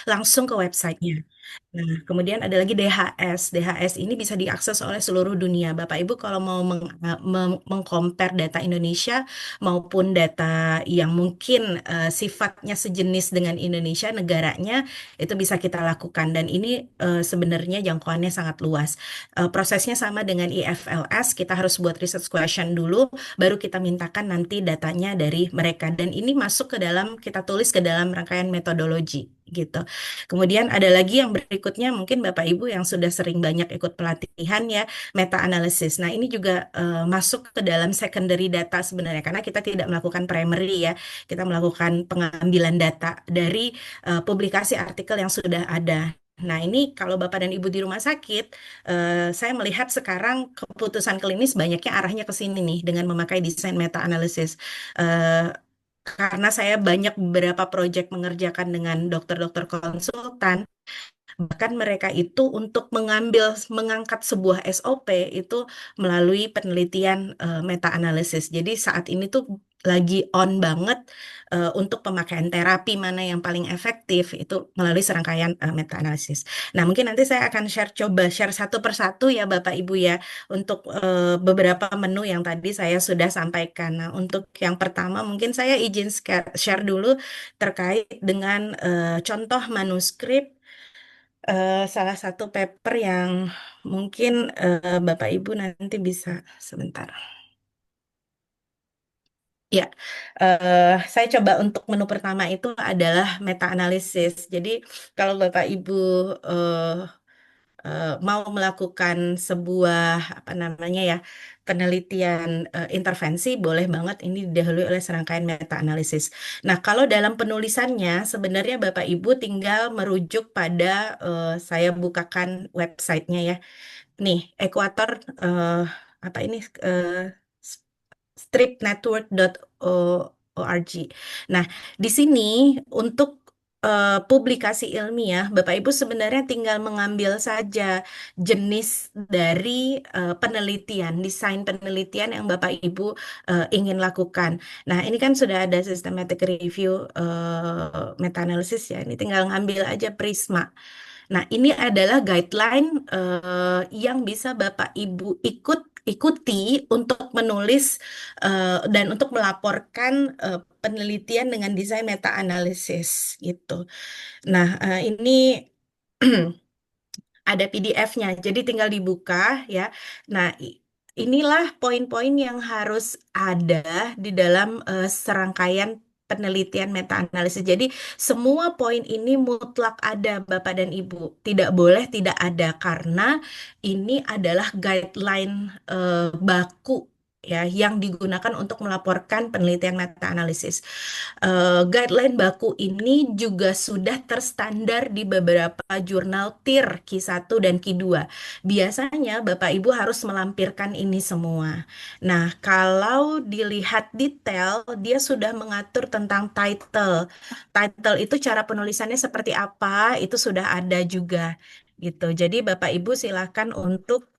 langsung ke websitenya. Nah, kemudian ada lagi DHS. DHS ini bisa diakses oleh seluruh dunia. Bapak Ibu kalau mau meng-compare data Indonesia maupun data yang mungkin sifatnya sejenis dengan Indonesia negaranya, itu bisa kita lakukan. Dan ini sebenarnya jangkauannya sangat luas. Prosesnya sama dengan IFLS, kita harus buat research question dulu, baru kita mintakan nanti datanya dari mereka. Dan ini masuk ke dalam, kita tulis ke dalam rangkaian metodologi gitu. Kemudian ada lagi yang berikutnya mungkin Bapak Ibu yang sudah sering banyak ikut pelatihan ya, meta analysis. Nah, ini juga masuk ke dalam secondary data sebenarnya karena kita tidak melakukan primary ya. Kita melakukan pengambilan data dari publikasi artikel yang sudah ada. Nah, ini kalau Bapak dan Ibu di rumah sakit, saya melihat sekarang keputusan klinis banyaknya arahnya ke sini nih dengan memakai desain meta analysis. Karena saya banyak beberapa proyek mengerjakan dengan dokter-dokter konsultan, bahkan mereka itu untuk mengangkat sebuah SOP itu melalui penelitian meta analisis. Jadi saat ini tuh lagi on banget untuk pemakaian terapi mana yang paling efektif itu melalui serangkaian meta analisis. Nah, mungkin nanti saya akan coba share satu persatu ya Bapak Ibu ya untuk beberapa menu yang tadi saya sudah sampaikan. Nah, untuk yang pertama mungkin saya izin share dulu terkait dengan contoh manuskrip salah satu paper yang mungkin Bapak Ibu nanti bisa sebentar. Ya, saya coba untuk menu pertama itu adalah meta analisis. Jadi kalau Bapak Ibu eh, mau melakukan sebuah apa namanya ya penelitian intervensi, boleh banget ini didahului oleh serangkaian meta analisis. Nah, kalau dalam penulisannya sebenarnya Bapak Ibu tinggal merujuk pada saya bukakan websitenya ya. Nih, Ekuator eh, apa ini stripnetwork.org. Nah, di sini untuk publikasi ilmiah, Bapak Ibu sebenarnya tinggal mengambil saja jenis dari penelitian, desain penelitian yang Bapak Ibu ingin lakukan. Nah, ini kan sudah ada systematic review meta-analysis ya. Ini tinggal ngambil aja Prisma. Nah, ini adalah guideline yang bisa Bapak Ibu ikuti untuk menulis dan untuk melaporkan penelitian dengan desain meta analisis gitu. Nah, ini ada PDF-nya, jadi tinggal dibuka ya. Nah, inilah poin-poin yang harus ada di dalam serangkaian penelitian meta-analisis. Jadi, semua poin ini mutlak ada, Bapak dan Ibu. Tidak boleh tidak ada, karena ini adalah guideline baku ya yang digunakan untuk melaporkan penelitian meta-analisis. Guideline baku ini juga sudah terstandar di beberapa jurnal TIR Q1 dan Q2. Biasanya Bapak Ibu harus melampirkan ini semua. Nah, kalau dilihat detail, dia sudah mengatur tentang title. Title itu cara penulisannya seperti apa, itu sudah ada juga gitu. Jadi Bapak Ibu silakan untuk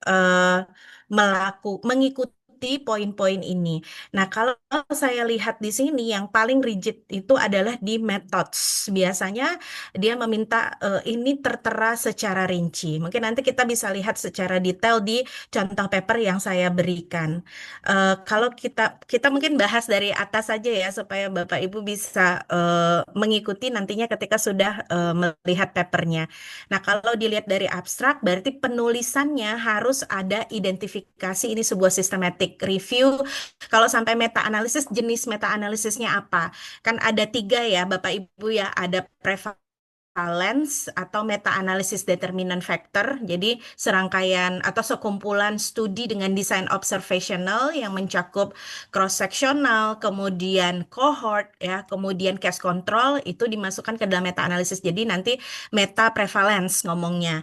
mengikuti poin-poin ini. Nah, kalau saya lihat di sini yang paling rigid itu adalah di methods. Biasanya dia meminta ini tertera secara rinci. Mungkin nanti kita bisa lihat secara detail di contoh paper yang saya berikan. Kalau kita mungkin bahas dari atas saja ya supaya Bapak Ibu bisa mengikuti nantinya ketika sudah melihat papernya. Nah, kalau dilihat dari abstrak berarti penulisannya harus ada identifikasi ini sebuah systematic review. Kalau sampai meta analisis, jenis meta analisisnya apa? Kan ada tiga ya, Bapak Ibu ya, ada prevalence atau meta analisis determinant factor. Jadi serangkaian atau sekumpulan studi dengan desain observational yang mencakup cross sectional, kemudian cohort ya, kemudian case control itu dimasukkan ke dalam meta analisis. Jadi nanti meta prevalence ngomongnya.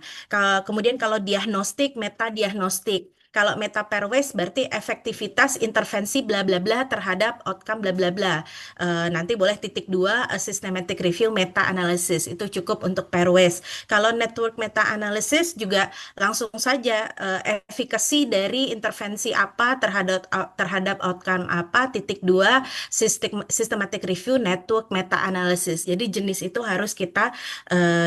Kemudian kalau diagnostik, meta diagnostik. Kalau meta pair ways berarti efektivitas intervensi bla bla bla terhadap outcome bla bla bla. Nanti boleh titik dua, systematic review meta analysis itu cukup untuk pair ways. Kalau network meta analysis juga langsung saja efikasi dari intervensi apa terhadap outcome apa, titik dua, systematic review network meta analysis. Jadi jenis itu harus kita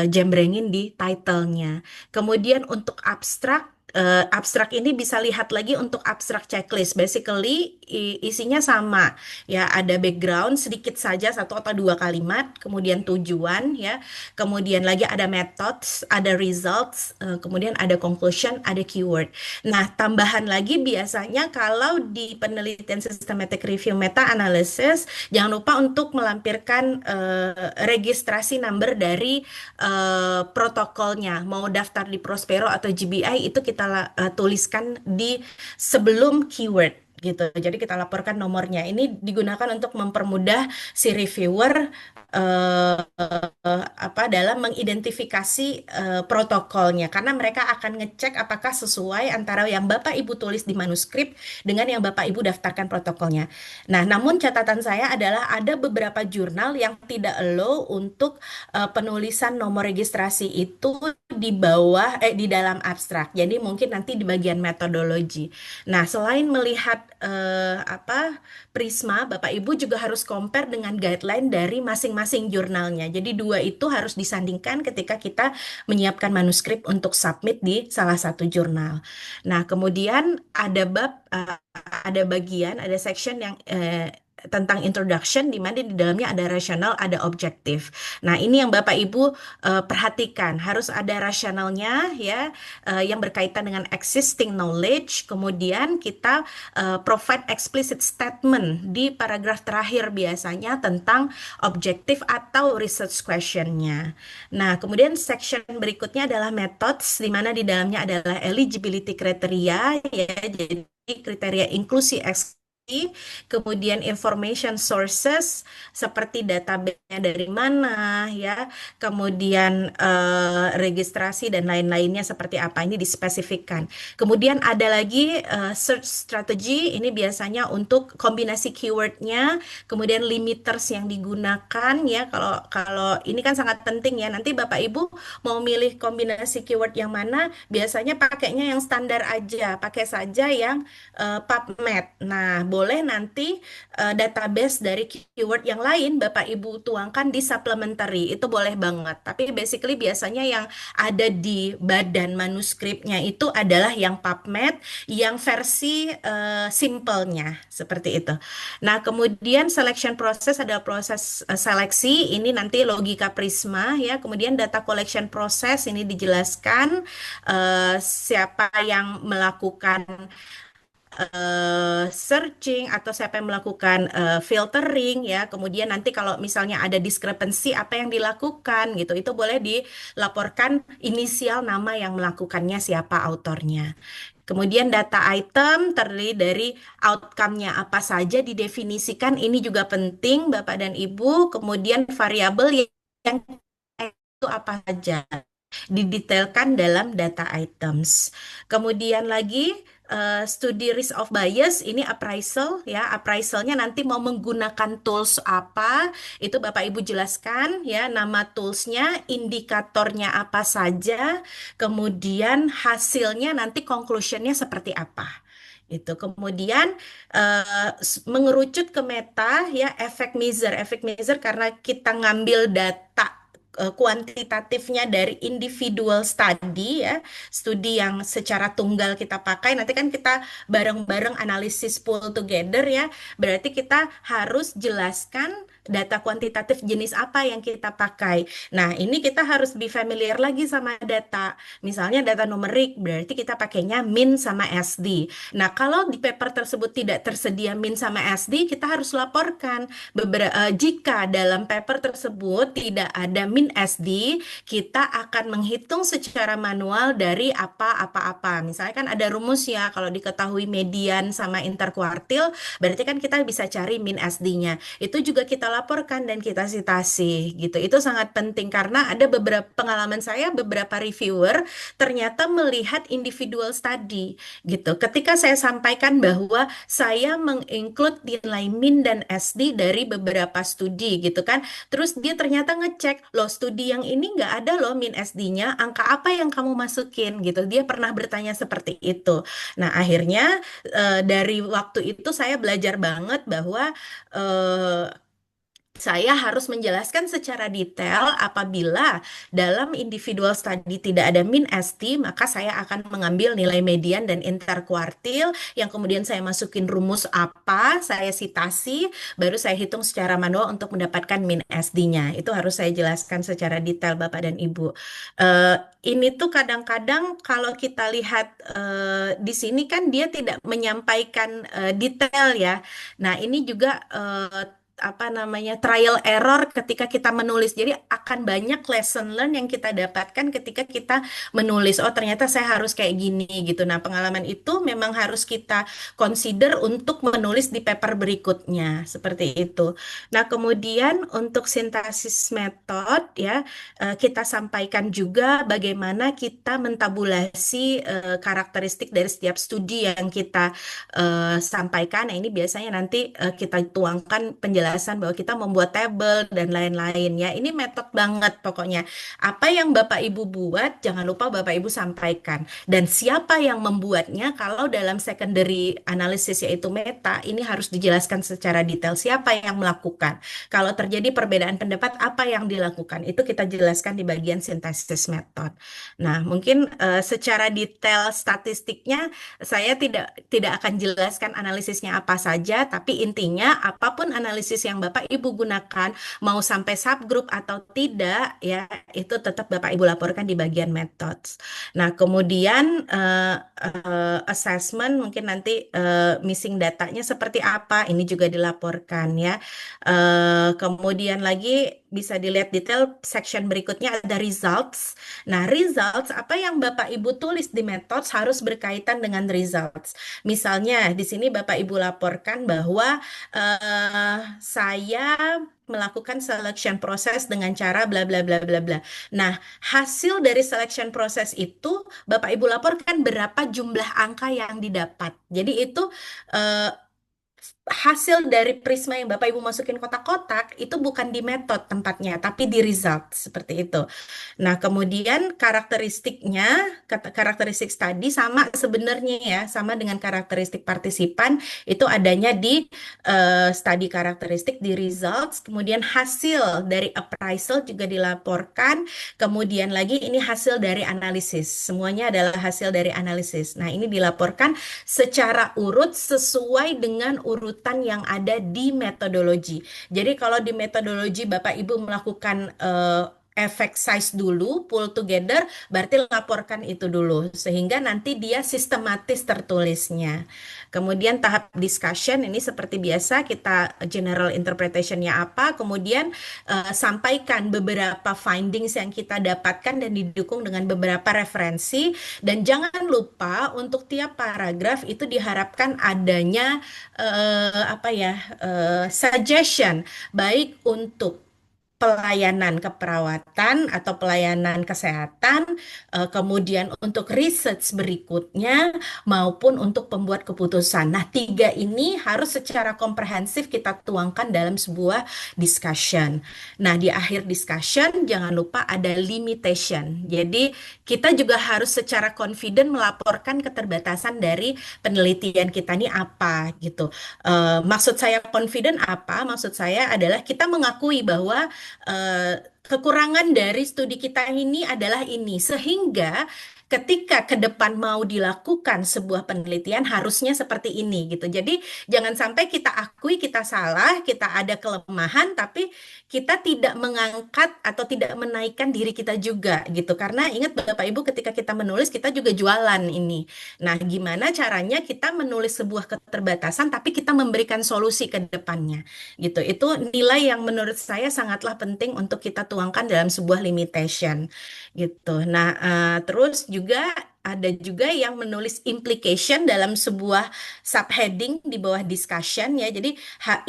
jembrengin di title-nya. Kemudian untuk abstrak, abstrak ini bisa lihat lagi untuk abstrak checklist. Basically isinya sama ya, ada background sedikit saja satu atau dua kalimat, kemudian tujuan ya, kemudian lagi ada methods, ada results, kemudian ada conclusion, ada keyword. Nah, tambahan lagi biasanya kalau di penelitian systematic review meta analysis, jangan lupa untuk melampirkan registrasi number dari protokolnya. Mau daftar di Prospero atau GBI itu kita tuliskan di sebelum keyword gitu. Jadi kita laporkan nomornya. Ini digunakan untuk mempermudah si reviewer dalam mengidentifikasi protokolnya, karena mereka akan ngecek apakah sesuai antara yang Bapak Ibu tulis di manuskrip dengan yang Bapak Ibu daftarkan protokolnya. Nah, namun catatan saya adalah ada beberapa jurnal yang tidak allow untuk penulisan nomor registrasi itu di dalam abstrak. Jadi mungkin nanti di bagian metodologi. Nah, selain melihat Prisma, Bapak Ibu juga harus compare dengan guideline dari masing-masing jurnalnya. Jadi dua itu harus disandingkan ketika kita menyiapkan manuskrip untuk submit di salah satu jurnal. Nah, kemudian ada bagian, ada section yang tentang introduction, di mana di dalamnya ada rasional, ada objektif. Nah, ini yang Bapak Ibu perhatikan, harus ada rasionalnya ya, yang berkaitan dengan existing knowledge. Kemudian kita provide explicit statement di paragraf terakhir biasanya tentang objektif atau research questionnya. Nah, kemudian section berikutnya adalah methods, di mana di dalamnya adalah eligibility criteria ya, jadi kriteria inklusi eksklusi, kemudian information sources seperti database-nya dari mana ya, kemudian registrasi dan lain-lainnya seperti apa, ini dispesifikkan. Kemudian ada lagi search strategy, ini biasanya untuk kombinasi keywordnya, kemudian limiters yang digunakan ya. Kalau ini kan sangat penting ya. Nanti Bapak Ibu mau milih kombinasi keyword yang mana, biasanya pakainya yang standar aja, pakai saja yang PubMed. Nah, boleh nanti database dari keyword yang lain Bapak Ibu tuangkan di supplementary, itu boleh banget. Tapi basically biasanya yang ada di badan manuskripnya itu adalah yang PubMed, yang versi simpelnya seperti itu. Nah, kemudian selection process adalah proses seleksi, ini nanti logika Prisma ya. Kemudian data collection process ini dijelaskan siapa yang melakukan searching atau siapa yang melakukan filtering ya. Kemudian nanti kalau misalnya ada discrepancy apa yang dilakukan gitu, itu boleh dilaporkan inisial nama yang melakukannya, siapa autornya. Kemudian data item terdiri dari outcome-nya apa saja didefinisikan, ini juga penting Bapak dan Ibu. Kemudian variabel yang itu apa saja didetailkan dalam data items. Kemudian lagi studi risk of bias, ini appraisal ya. Appraisalnya nanti mau menggunakan tools apa, itu Bapak Ibu jelaskan ya, nama toolsnya, indikatornya apa saja, kemudian hasilnya nanti conclusionnya seperti apa. Itu kemudian mengerucut ke meta ya, efek measure karena kita ngambil data kuantitatifnya dari individual study ya, studi yang secara tunggal kita pakai, nanti kan kita bareng-bareng analisis pool together ya, berarti kita harus jelaskan data kuantitatif jenis apa yang kita pakai. Nah, ini kita harus be familiar lagi sama data. Misalnya data numerik, berarti kita pakainya min sama SD. Nah, kalau di paper tersebut tidak tersedia min sama SD, kita harus laporkan. Jika dalam paper tersebut tidak ada min SD, kita akan menghitung secara manual dari apa-apa-apa. Misalnya kan ada rumus ya, kalau diketahui median sama interkuartil, berarti kan kita bisa cari min SD-nya. Itu juga kita laporkan dan kita sitasi gitu. Itu sangat penting karena ada beberapa pengalaman saya, beberapa reviewer ternyata melihat individual study gitu. Ketika saya sampaikan bahwa saya menginclude nilai min dan SD dari beberapa studi gitu kan, terus dia ternyata ngecek, loh studi yang ini nggak ada loh min SD-nya, angka apa yang kamu masukin gitu. Dia pernah bertanya seperti itu. Nah, akhirnya dari waktu itu saya belajar banget bahwa eh, saya harus menjelaskan secara detail apabila dalam individual study tidak ada min ST, maka saya akan mengambil nilai median dan interkuartil yang kemudian saya masukin rumus apa, saya sitasi, baru saya hitung secara manual untuk mendapatkan min SD-nya. Itu harus saya jelaskan secara detail Bapak dan Ibu. Eh, ini tuh kadang-kadang kalau kita lihat di sini kan dia tidak menyampaikan detail ya. Nah, ini juga apa namanya trial error ketika kita menulis. Jadi akan banyak lesson learn yang kita dapatkan ketika kita menulis. Oh, ternyata saya harus kayak gini gitu. Nah, pengalaman itu memang harus kita consider untuk menulis di paper berikutnya seperti itu. Nah, kemudian untuk sintesis metode ya kita sampaikan juga bagaimana kita mentabulasi karakteristik dari setiap studi yang kita sampaikan. Nah, ini biasanya nanti kita tuangkan penjelasan bahwa kita membuat tabel dan lain-lain ya. Ini metode banget pokoknya. Apa yang Bapak Ibu buat, jangan lupa Bapak Ibu sampaikan. Dan siapa yang membuatnya, kalau dalam secondary analysis yaitu meta, ini harus dijelaskan secara detail siapa yang melakukan. Kalau terjadi perbedaan pendapat, apa yang dilakukan? Itu kita jelaskan di bagian sintesis metode. Nah, mungkin secara detail statistiknya saya tidak akan jelaskan analisisnya apa saja, tapi intinya apapun analisis yang Bapak Ibu gunakan, mau sampai subgroup atau tidak, ya itu tetap Bapak Ibu laporkan di bagian methods. Nah, kemudian assessment mungkin nanti missing datanya seperti apa, ini juga dilaporkan ya. Kemudian lagi bisa dilihat detail section berikutnya ada results. Nah, results apa yang Bapak Ibu tulis di methods harus berkaitan dengan results. Misalnya di sini Bapak Ibu laporkan bahwa saya melakukan selection process dengan cara bla bla bla bla bla. Nah, hasil dari selection process itu Bapak Ibu laporkan berapa jumlah angka yang didapat. Jadi itu eh, hasil dari Prisma yang Bapak Ibu masukin kotak-kotak itu bukan di metode tempatnya, tapi di result seperti itu. Nah, kemudian karakteristiknya, karakteristik tadi sama sebenarnya ya, sama dengan karakteristik partisipan itu adanya di study karakteristik di results, kemudian hasil dari appraisal juga dilaporkan, kemudian lagi ini hasil dari analisis. Semuanya adalah hasil dari analisis. Nah, ini dilaporkan secara urut sesuai dengan urutan yang ada di metodologi. Jadi kalau di metodologi Bapak Ibu melakukan efek size dulu, pull together, berarti laporkan itu dulu, sehingga nanti dia sistematis tertulisnya. Kemudian tahap discussion, ini seperti biasa, kita general interpretationnya apa, kemudian sampaikan beberapa findings yang kita dapatkan dan didukung dengan beberapa referensi, dan jangan lupa untuk tiap paragraf itu diharapkan adanya apa ya, suggestion, baik untuk pelayanan keperawatan atau pelayanan kesehatan, kemudian untuk research berikutnya maupun untuk pembuat keputusan. Nah, tiga ini harus secara komprehensif kita tuangkan dalam sebuah discussion. Nah, di akhir discussion jangan lupa ada limitation. Jadi, kita juga harus secara confident melaporkan keterbatasan dari penelitian kita ini apa gitu. Maksud saya confident apa? Maksud saya adalah kita mengakui bahwa kekurangan dari studi kita ini adalah ini, sehingga ketika ke depan mau dilakukan sebuah penelitian harusnya seperti ini gitu. Jadi jangan sampai kita akui kita salah, kita ada kelemahan, tapi kita tidak mengangkat atau tidak menaikkan diri kita juga gitu. Karena ingat Bapak Ibu ketika kita menulis kita juga jualan ini. Nah, gimana caranya kita menulis sebuah keterbatasan tapi kita memberikan solusi ke depannya gitu. Itu nilai yang menurut saya sangatlah penting untuk kita tuangkan dalam sebuah limitation gitu. Nah, terus juga ada juga yang menulis implication dalam sebuah subheading di bawah discussion ya. Jadi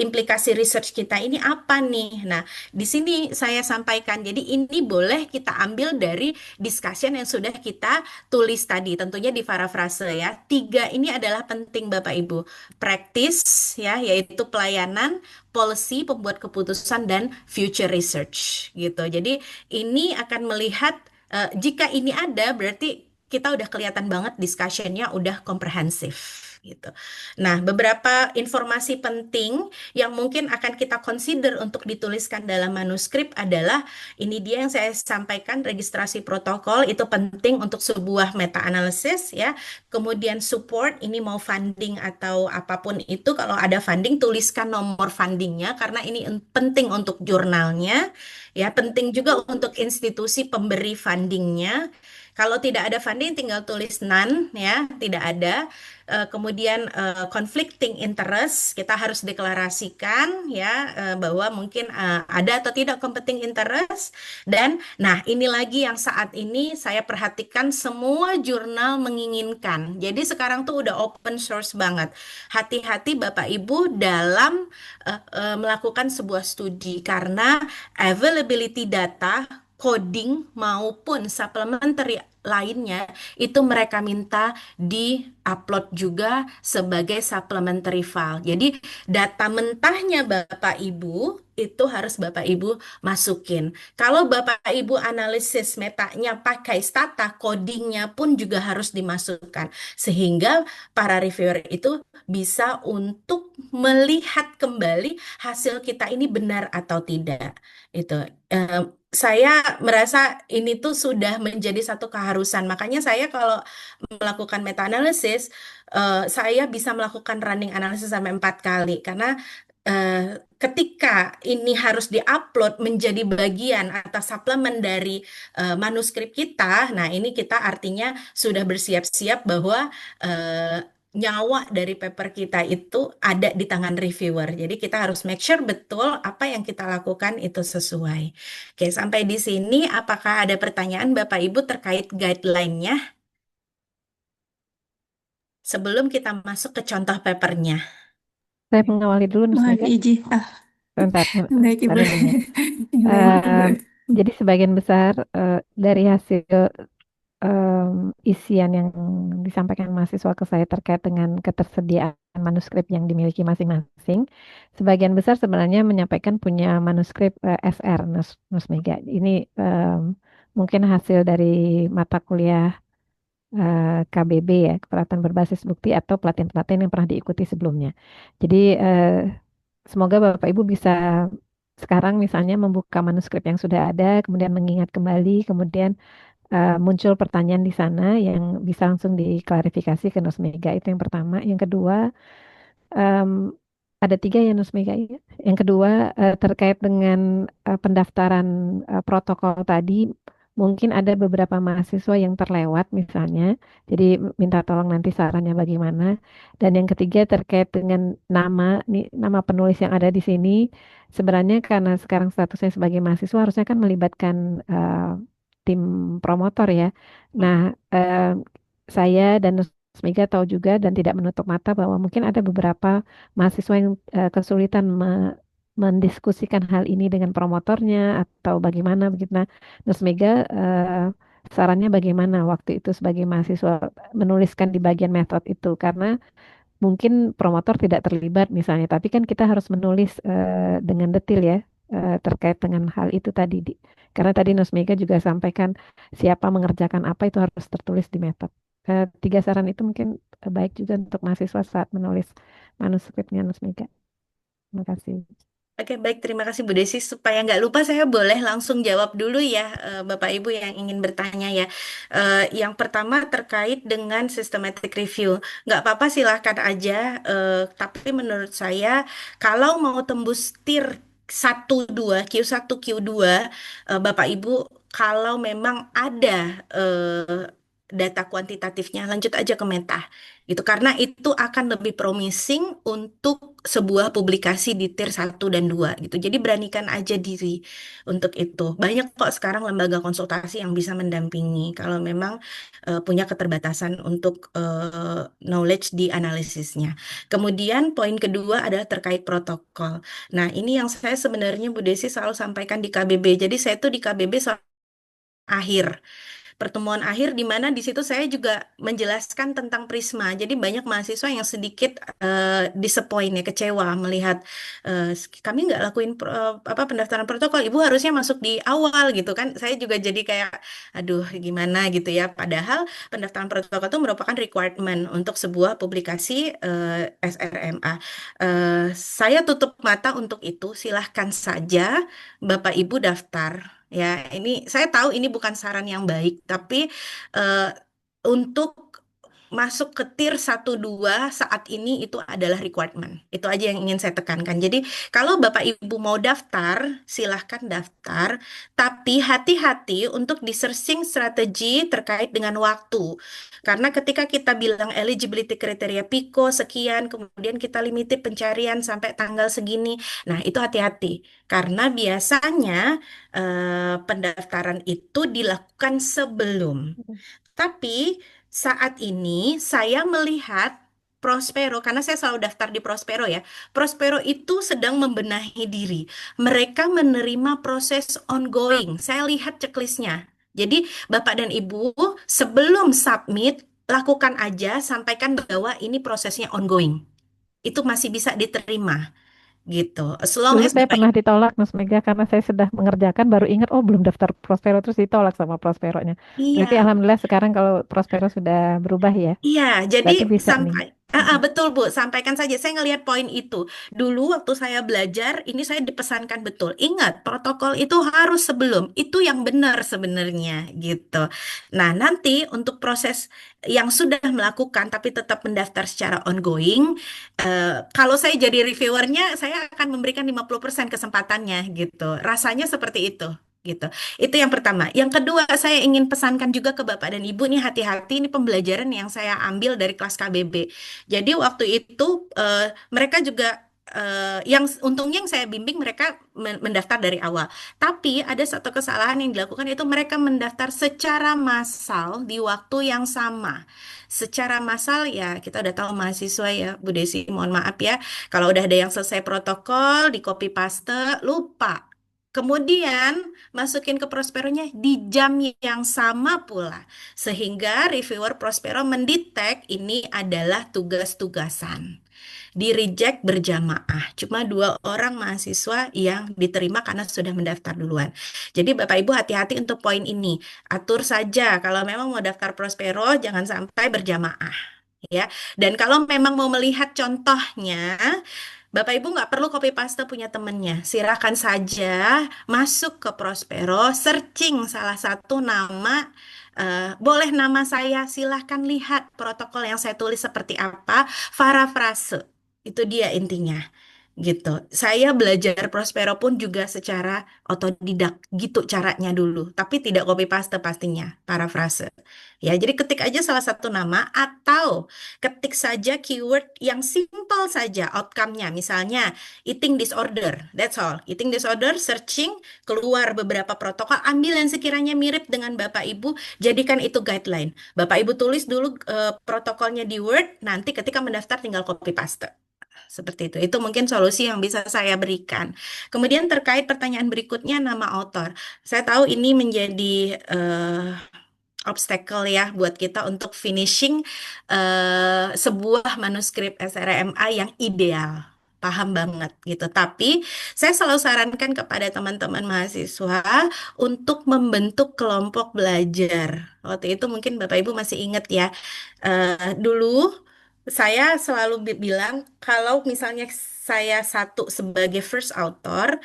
implikasi research kita ini apa nih? Nah, di sini saya sampaikan. Jadi ini boleh kita ambil dari discussion yang sudah kita tulis tadi. Tentunya di parafrase ya. Tiga ini adalah penting Bapak Ibu. Practice ya, yaitu pelayanan, policy, pembuat keputusan, dan future research gitu. Jadi ini akan melihat jika ini ada, berarti kita udah kelihatan banget discussion-nya udah komprehensif gitu. Nah, beberapa informasi penting yang mungkin akan kita consider untuk dituliskan dalam manuskrip adalah ini dia yang saya sampaikan, registrasi protokol itu penting untuk sebuah meta-analisis ya. Kemudian support, ini mau funding atau apapun itu, kalau ada funding tuliskan nomor fundingnya karena ini penting untuk jurnalnya ya, penting juga untuk institusi pemberi fundingnya. Kalau tidak ada funding, tinggal tulis none ya, tidak ada. Kemudian conflicting interest, kita harus deklarasikan ya bahwa mungkin ada atau tidak competing interest. Dan nah ini lagi yang saat ini saya perhatikan semua jurnal menginginkan. Jadi sekarang tuh udah open source banget. Hati-hati Bapak Ibu dalam melakukan sebuah studi karena availability data, coding maupun supplementary lainnya itu mereka minta di-upload juga sebagai supplementary file. Jadi data mentahnya Bapak Ibu itu harus Bapak Ibu masukin. Kalau Bapak Ibu analisis metanya pakai stata, codingnya pun juga harus dimasukkan. Sehingga para reviewer itu bisa untuk melihat kembali hasil kita ini benar atau tidak. Itu saya merasa ini tuh sudah menjadi satu keharusan. Makanya saya kalau melakukan meta-analisis, saya bisa melakukan running analysis sampai 4 kali. Karena ketika ini harus diupload menjadi bagian atau suplemen dari manuskrip kita, nah ini kita artinya sudah bersiap-siap bahwa nyawa dari paper kita itu ada di tangan reviewer. Jadi kita harus make sure betul apa yang kita lakukan itu sesuai. Oke, sampai di sini apakah ada pertanyaan Bapak Ibu terkait guideline-nya sebelum kita masuk ke contoh papernya? Saya mengawali dulu, Nus Mohon Mega. izin. Sebentar, Baik Ibu. ada Nyonya. Baik Ibu. Eh, jadi sebagian besar dari hasil isian yang disampaikan mahasiswa ke saya terkait dengan ketersediaan manuskrip yang dimiliki masing-masing, sebagian besar sebenarnya menyampaikan punya manuskrip SR, Nus Mega. Ini mungkin hasil dari mata kuliah KBB ya, kepelatihan berbasis bukti atau pelatihan-pelatihan yang pernah diikuti sebelumnya. Jadi semoga Bapak Ibu bisa sekarang misalnya membuka manuskrip yang sudah ada, kemudian mengingat kembali, kemudian muncul pertanyaan di sana yang bisa langsung diklarifikasi ke Nus Mega. Itu yang pertama. Yang kedua, em, ada tiga ya Nus Mega ya. Yang kedua terkait dengan pendaftaran protokol tadi, mungkin ada beberapa mahasiswa yang terlewat misalnya. Jadi minta tolong nanti sarannya bagaimana. Dan yang ketiga terkait dengan nama penulis yang ada di sini. Sebenarnya karena sekarang statusnya sebagai mahasiswa harusnya kan melibatkan tim promotor ya. Nah, saya dan Nus Mega tahu juga dan tidak menutup mata bahwa mungkin ada beberapa mahasiswa yang kesulitan mendiskusikan hal ini dengan promotornya atau bagaimana begitu. Nah, Nus Mega sarannya bagaimana waktu itu sebagai mahasiswa menuliskan di bagian metode itu karena mungkin promotor tidak terlibat misalnya, tapi kan kita harus menulis dengan detail ya terkait dengan hal itu tadi. Karena tadi Nus Mega juga sampaikan siapa mengerjakan apa itu harus tertulis di metode. Tiga saran itu mungkin baik juga untuk mahasiswa saat menulis manuskripnya Nus Mega. Terima kasih. Oke, baik. Terima kasih Bu Desi. Supaya nggak lupa, saya boleh langsung jawab dulu ya, Bapak Ibu yang ingin bertanya ya. Yang pertama terkait dengan systematic review. Nggak apa-apa, silahkan aja. Tapi menurut saya, kalau mau tembus tier 1, 2, Q1, Q2, Bapak Ibu, kalau memang ada data kuantitatifnya, lanjut aja ke Meta gitu. Karena itu akan lebih promising untuk sebuah publikasi di tier 1 dan 2 gitu. Jadi beranikan aja diri untuk itu. Banyak kok sekarang lembaga konsultasi yang bisa mendampingi kalau memang punya keterbatasan untuk knowledge di analisisnya. Kemudian poin kedua adalah terkait protokol. Nah, ini yang saya sebenarnya Bu Desi selalu sampaikan di KBB. Jadi saya tuh di KBB akhir pertemuan akhir di mana di situ saya juga menjelaskan tentang Prisma. Jadi banyak mahasiswa yang sedikit disappoint ya, kecewa melihat eh, kami nggak lakuin apa pendaftaran protokol. Ibu harusnya masuk di awal gitu kan. Saya juga jadi kayak aduh gimana gitu ya. Padahal pendaftaran protokol itu merupakan requirement untuk sebuah publikasi SRMA. Saya tutup mata untuk itu. Silahkan saja Bapak Ibu daftar. Ya, ini saya tahu ini bukan saran yang baik, tapi eh, untuk masuk ke tier 1 2 saat ini itu adalah requirement. Itu aja yang ingin saya tekankan. Jadi, kalau Bapak Ibu mau daftar, silahkan daftar, tapi hati-hati untuk di-searching strategi terkait dengan waktu. Karena ketika kita bilang eligibility kriteria PIKO sekian, kemudian kita limiti pencarian sampai tanggal segini. Nah, itu hati-hati. Karena biasanya pendaftaran itu dilakukan sebelum. Tapi saat ini saya melihat Prospero, karena saya selalu daftar di Prospero ya. Prospero itu sedang membenahi diri. Mereka menerima proses ongoing. Saya lihat checklistnya. Jadi Bapak dan Ibu sebelum submit, lakukan aja, sampaikan bahwa ini prosesnya ongoing. Itu masih bisa diterima gitu. As long Dulu as saya Bapak pernah ditolak Mas Mega karena saya sudah mengerjakan baru ingat oh belum daftar Prospero terus ditolak sama Prosperonya. Berarti iya. alhamdulillah sekarang kalau Prospero sudah berubah ya. Iya, jadi Berarti bisa nih. sampai Mm-mm. betul Bu, sampaikan saja. Saya ngelihat poin itu. Dulu waktu saya belajar, ini saya dipesankan betul. Ingat, protokol itu harus sebelum. Itu yang benar sebenarnya gitu. Nah, nanti untuk proses yang sudah melakukan tapi tetap mendaftar secara ongoing, kalau saya jadi reviewernya, saya akan memberikan 50% kesempatannya gitu. Rasanya seperti itu. Gitu. Itu yang pertama. Yang kedua, saya ingin pesankan juga ke Bapak dan Ibu nih hati-hati ini pembelajaran yang saya ambil dari kelas KBB. Jadi waktu itu mereka juga yang untungnya yang saya bimbing mereka mendaftar dari awal. Tapi ada satu kesalahan yang dilakukan itu mereka mendaftar secara massal di waktu yang sama. Secara massal ya kita udah tahu mahasiswa ya Bu Desi, mohon maaf ya. Kalau udah ada yang selesai protokol, di copy paste, lupa. Kemudian masukin ke Prosperonya di jam yang sama pula. Sehingga reviewer Prospero mendetek ini adalah tugas-tugasan. Di reject berjamaah. Cuma 2 orang mahasiswa yang diterima karena sudah mendaftar duluan. Jadi Bapak Ibu hati-hati untuk poin ini. Atur saja kalau memang mau daftar Prospero jangan sampai berjamaah. Ya, dan kalau memang mau melihat contohnya, Bapak Ibu nggak perlu copy paste punya temennya. Silakan saja masuk ke Prospero, searching salah satu nama, boleh nama saya, silahkan lihat protokol yang saya tulis seperti apa, parafrase. Itu dia intinya gitu. Saya belajar Prospero pun juga secara otodidak gitu caranya dulu, tapi tidak copy paste pastinya, parafrase. Ya, jadi ketik aja salah satu nama atau ketik saja keyword yang simple saja outcome-nya. Misalnya eating disorder, that's all. Eating disorder, searching, keluar beberapa protokol, ambil yang sekiranya mirip dengan Bapak Ibu, jadikan itu guideline. Bapak Ibu tulis dulu protokolnya di Word, nanti ketika mendaftar tinggal copy paste. Seperti itu. Itu mungkin solusi yang bisa saya berikan. Kemudian terkait pertanyaan berikutnya nama author. Saya tahu ini menjadi obstacle ya buat kita untuk finishing sebuah manuskrip SRMA yang ideal. Paham banget gitu. Tapi saya selalu sarankan kepada teman-teman mahasiswa untuk membentuk kelompok belajar. Waktu itu mungkin Bapak Ibu masih ingat ya. Dulu saya selalu bilang kalau misalnya saya satu sebagai first author,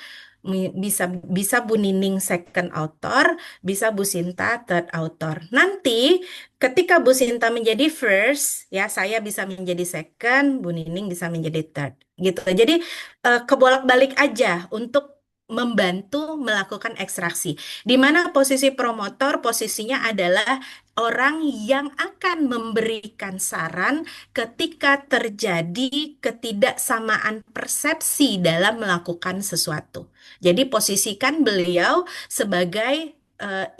bisa bisa Bu Nining second author, bisa Bu Sinta third author. Nanti ketika Bu Sinta menjadi first, ya saya bisa menjadi second, Bu Nining bisa menjadi third, gitu. Jadi kebolak-balik aja untuk membantu melakukan ekstraksi. Di mana posisi promotor posisinya adalah orang yang akan memberikan saran ketika terjadi ketidaksamaan persepsi dalam melakukan sesuatu. Jadi posisikan beliau sebagai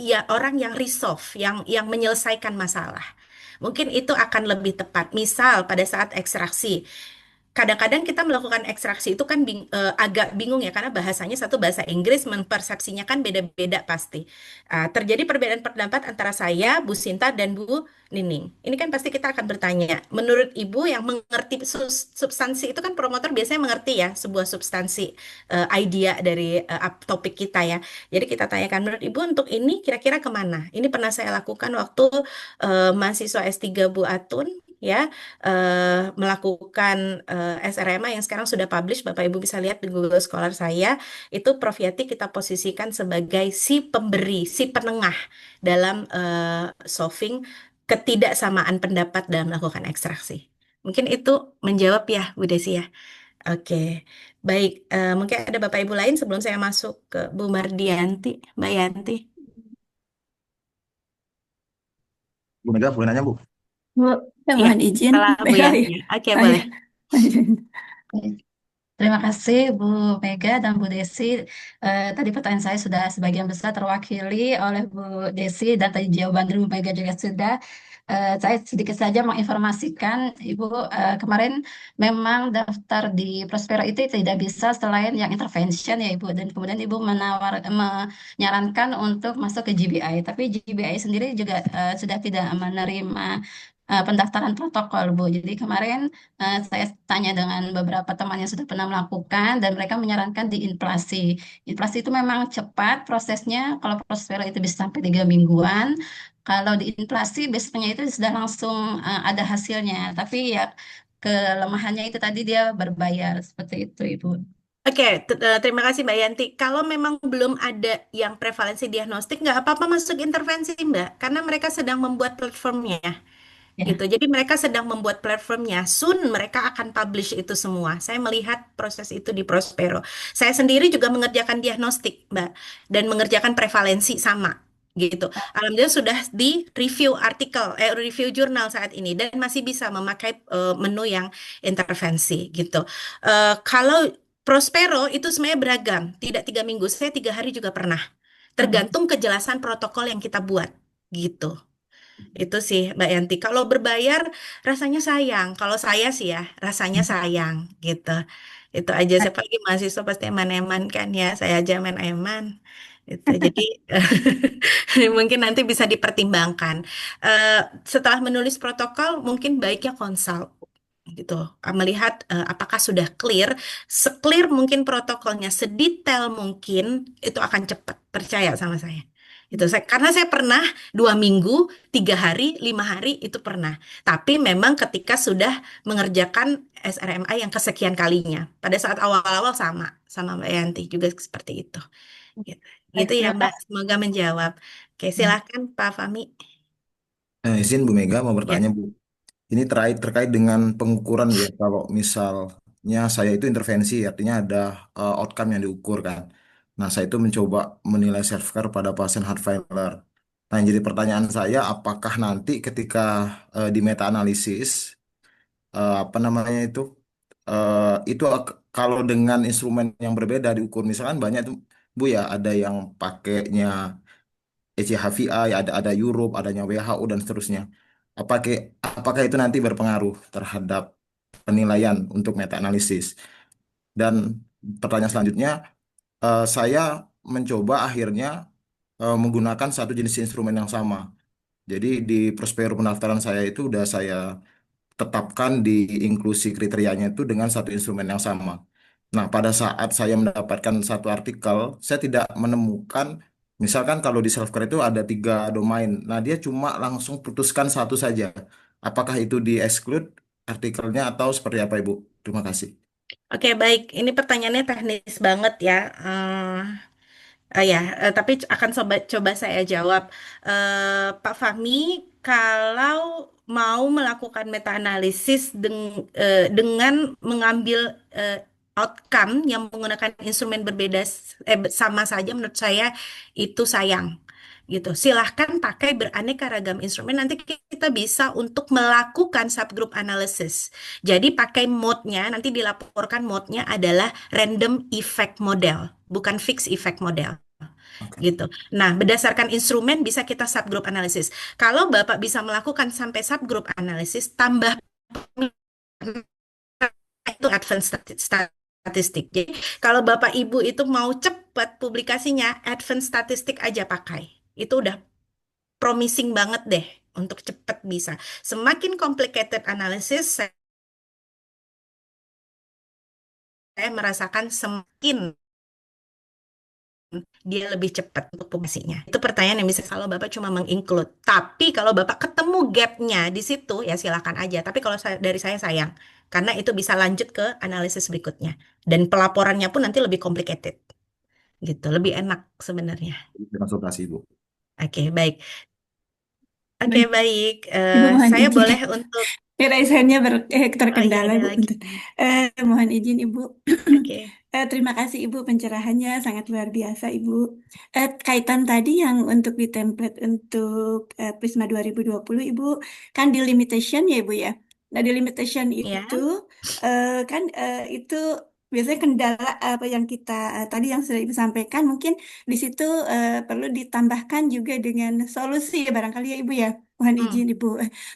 ya orang yang resolve, yang menyelesaikan masalah. Mungkin itu akan lebih tepat. Misal pada saat ekstraksi, kadang-kadang kita melakukan ekstraksi itu kan agak bingung ya karena bahasanya satu bahasa Inggris mempersepsinya kan beda-beda pasti. Terjadi perbedaan pendapat antara saya, Bu Sinta dan Bu Nining. Ini kan pasti kita akan bertanya, menurut Ibu yang mengerti substansi itu kan promotor biasanya mengerti ya sebuah substansi idea dari topik kita ya. Jadi kita tanyakan menurut Ibu untuk ini kira-kira kemana? Ini pernah saya lakukan waktu mahasiswa S3 Bu Atun ya melakukan SRMA yang sekarang sudah publish, Bapak Ibu bisa lihat di Google Scholar saya, itu Prof Yati kita posisikan sebagai si pemberi, si penengah dalam solving ketidaksamaan pendapat dalam melakukan ekstraksi. Mungkin itu menjawab ya, Bu Desi ya. Oke, baik. Mungkin ada Bapak Ibu lain sebelum saya masuk ke Bu Mardianti, Mbak Yanti. Bu Mega boleh nanya Bu? Bu, saya Ya, mohon izin. setelah Bu PKI. Yanti. Oke, Oh, iya. boleh. Terima kasih Bu Mega dan Bu Desi. Tadi pertanyaan saya sudah sebagian besar terwakili oleh Bu Desi dan tadi jawaban dari Bu Mega juga sudah. Saya sedikit saja menginformasikan Ibu, kemarin memang daftar di Prospero itu tidak bisa selain yang intervention ya Ibu, dan kemudian Ibu menyarankan untuk masuk ke GBI, tapi GBI sendiri juga sudah tidak menerima pendaftaran protokol Bu. Jadi kemarin saya tanya dengan beberapa teman yang sudah pernah melakukan dan mereka menyarankan di inflasi. Inflasi itu memang cepat prosesnya. Kalau Prospero itu bisa sampai 3 mingguan. Kalau di inflasi biasanya itu sudah langsung ada hasilnya. Tapi ya kelemahannya itu tadi dia berbayar seperti itu Ibu. Oke, terima kasih Mbak Yanti. Kalau memang belum ada yang prevalensi diagnostik, nggak apa-apa masuk intervensi Mbak, karena mereka sedang membuat platformnya gitu. Ya. Jadi mereka sedang membuat platformnya. Soon mereka akan publish itu semua. Saya melihat proses itu di Prospero. Saya sendiri juga mengerjakan diagnostik, Mbak, dan mengerjakan prevalensi sama gitu. Alhamdulillah sudah di review artikel, review jurnal saat ini dan masih bisa memakai menu yang intervensi gitu. Kalau Prospero itu sebenarnya beragam, tidak 3 minggu. Saya 3 hari juga pernah. Oh, Tergantung kejelasan protokol yang kita buat gitu. Itu sih Mbak Yanti. Kalau berbayar rasanya sayang. Kalau saya sih ya rasanya sayang gitu. Itu aja. Siapa lagi mahasiswa pasti eman-eman kan ya. Saya aja main-eman. Itu. Jadi mungkin nanti bisa dipertimbangkan. Eh, Setelah menulis protokol mungkin baiknya konsul gitu. Melihat apakah sudah clear, seclear mungkin protokolnya, sedetail mungkin itu akan cepat. Percaya sama saya. Itu saya karena saya pernah 2 minggu, 3 hari, 5 hari itu pernah. Tapi memang ketika sudah mengerjakan SRMA yang kesekian kalinya, pada saat awal-awal sama Mbak Yanti juga seperti itu. Gitu, baik, gitu ya terima Mbak. kasih. Semoga menjawab. Oke, silakan Pak Fahmi. Izin Bu Mega mau Ya. bertanya Bu. Ini terkait dengan pengukuran Bu ya. Kalau misalnya saya itu intervensi, artinya ada outcome yang diukur kan. Nah, saya itu mencoba menilai self care pada pasien heart failure. Nah, yang jadi pertanyaan saya, apakah nanti ketika di meta analisis apa namanya itu kalau dengan instrumen yang berbeda diukur, misalkan banyak tuh Bu ya, ada yang pakainya ECHVI, ada Europe, adanya WHO dan seterusnya. Apakah apakah itu nanti berpengaruh terhadap penilaian untuk meta analisis? Dan pertanyaan selanjutnya, saya mencoba akhirnya menggunakan satu jenis instrumen yang sama. Jadi di Prospero pendaftaran saya itu udah saya tetapkan di inklusi kriterianya itu dengan satu instrumen yang sama. Nah, pada saat saya mendapatkan satu artikel, saya tidak menemukan, misalkan kalau di self-care itu ada 3 domain. Nah, dia cuma langsung putuskan satu saja. Apakah itu di-exclude artikelnya atau seperti apa, Ibu? Terima kasih. Oke, baik. Ini pertanyaannya teknis banget ya. Ya, tapi akan coba saya jawab. Pak Fahmi, kalau mau melakukan meta-analisis dengan mengambil outcome yang menggunakan instrumen berbeda sama saja menurut saya itu sayang gitu. Silahkan pakai beraneka ragam instrumen, nanti kita bisa untuk melakukan subgroup analysis. Jadi pakai mode-nya, nanti dilaporkan mode-nya adalah random effect model, bukan fixed effect model Oke. gitu. Nah, berdasarkan instrumen bisa kita subgroup analysis. Kalau Bapak bisa melakukan sampai subgroup analysis, tambah itu advanced statistik. Jadi, kalau Bapak Ibu itu mau cepat publikasinya, advanced statistik aja pakai. Itu udah promising banget deh untuk cepat bisa. Semakin complicated analysis, saya merasakan semakin dia lebih cepat untuk publikasinya. Itu pertanyaan yang bisa kalau Bapak cuma menginclude. Tapi kalau Bapak ketemu gapnya di situ, ya silakan aja. Tapi kalau dari saya sayang, karena itu bisa lanjut ke analisis berikutnya. Dan pelaporannya pun nanti lebih complicated. Gitu, lebih enak sebenarnya. Konsultasi Ibu. Oke, baik. Oke, Baik, baik. Ibu mohon Saya izin. boleh untuk... Raise-nya Oh iya, terkendala, ada Bu. lagi. Bentar. Mohon izin, Ibu. Oke. Terima kasih, Ibu, pencerahannya sangat luar biasa, Ibu. Kaitan tadi yang untuk di template untuk Prisma 2020, Ibu, kan di limitation ya, Ibu ya. Nah, di limitation Ya. itu kan itu biasanya kendala apa yang kita tadi yang sudah Ibu sampaikan, mungkin di situ perlu ditambahkan juga dengan solusi ya barangkali ya, Ibu ya. Mohon izin, Hmm. Ibu.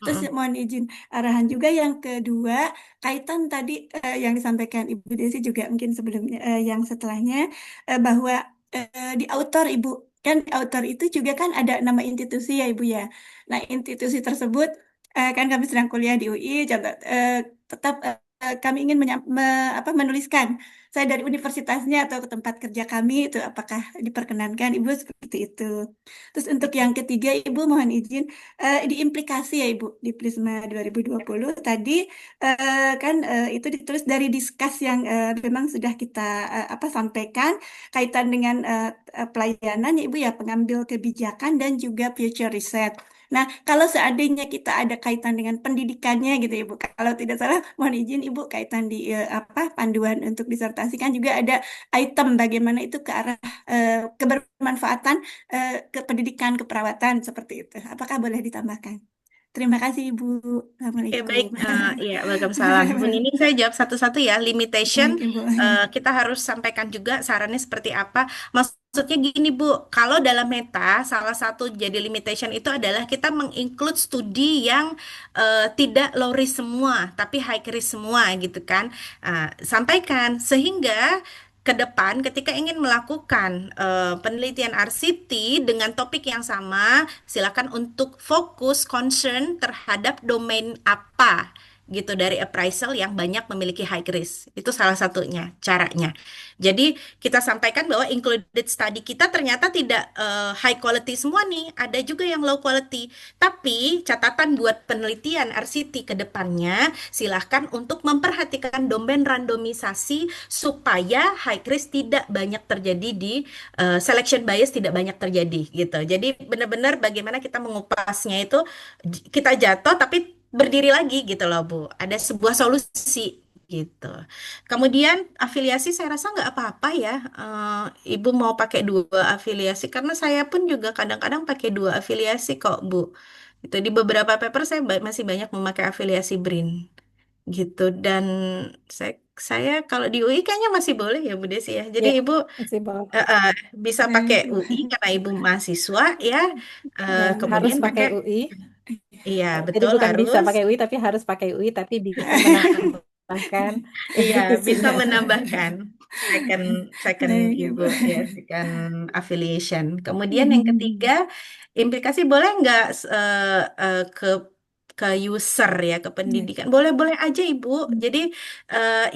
Terus mohon izin arahan juga yang kedua, kaitan tadi yang disampaikan Ibu Desi juga mungkin sebelumnya yang setelahnya bahwa di author Ibu kan di author itu juga kan ada nama institusi ya Ibu ya. Nah, institusi tersebut kan kami sedang kuliah di UI, contoh, tetap kami ingin menuliskan saya dari universitasnya atau ke tempat kerja kami itu apakah diperkenankan Ibu seperti itu. Terus untuk yang ketiga Ibu mohon izin di implikasi ya Ibu di Prisma 2020 tadi kan itu ditulis dari diskus yang memang sudah kita sampaikan kaitan dengan pelayanan ya Ibu ya pengambil kebijakan dan juga future research. Nah, kalau seandainya kita ada kaitan dengan pendidikannya gitu Ibu, kalau tidak salah mohon izin Ibu kaitan di panduan untuk disertasi kan juga ada item bagaimana itu ke arah kebermanfaatan ke pendidikan keperawatan seperti itu. Apakah boleh ditambahkan? Terima kasih Ibu. Oke, baik. Assalamualaikum. Iya, Waalaikumsalam. Bu Nini, saya jawab satu-satu ya. Limitation, Baik Ibu. kita harus sampaikan juga sarannya seperti apa. Maksudnya gini, Bu, kalau dalam meta, salah satu jadi limitation itu adalah kita menginclude studi yang tidak low risk semua, tapi high risk semua gitu kan. Sampaikan, sehingga ke depan ketika ingin melakukan penelitian RCT dengan topik yang sama, silakan untuk fokus concern terhadap domain apa gitu dari appraisal yang banyak memiliki high risk. Itu salah satunya caranya. Jadi kita sampaikan bahwa included study kita ternyata tidak high quality semua nih, ada juga yang low quality. Tapi catatan buat penelitian RCT ke depannya, silahkan untuk memperhatikan domain randomisasi supaya high risk tidak banyak terjadi di selection bias tidak banyak terjadi gitu. Jadi benar-benar bagaimana kita mengupasnya itu kita jatuh tapi berdiri lagi gitu loh Bu. Ada sebuah solusi gitu. Kemudian afiliasi saya rasa nggak apa-apa ya. Ibu mau pakai dua afiliasi karena saya pun juga kadang-kadang pakai dua afiliasi kok Bu. Itu di beberapa paper saya masih banyak memakai afiliasi BRIN gitu dan saya kalau di UI kayaknya masih boleh ya Bu Desi ya. Jadi Ya, Ibu masih boleh. bisa pakai UI karena Ibu mahasiswa ya. Dan harus Kemudian pakai pakai UI. iya Jadi betul bukan bisa harus. pakai UI, tapi harus pakai UI, tapi bisa menambahkan Iya, bisa institusinya. menambahkan second second Baik Ibu Ibu. ya, second affiliation. Kemudian yang ketiga, implikasi boleh nggak ke user ya, ke pendidikan. Boleh-boleh aja Ibu. Jadi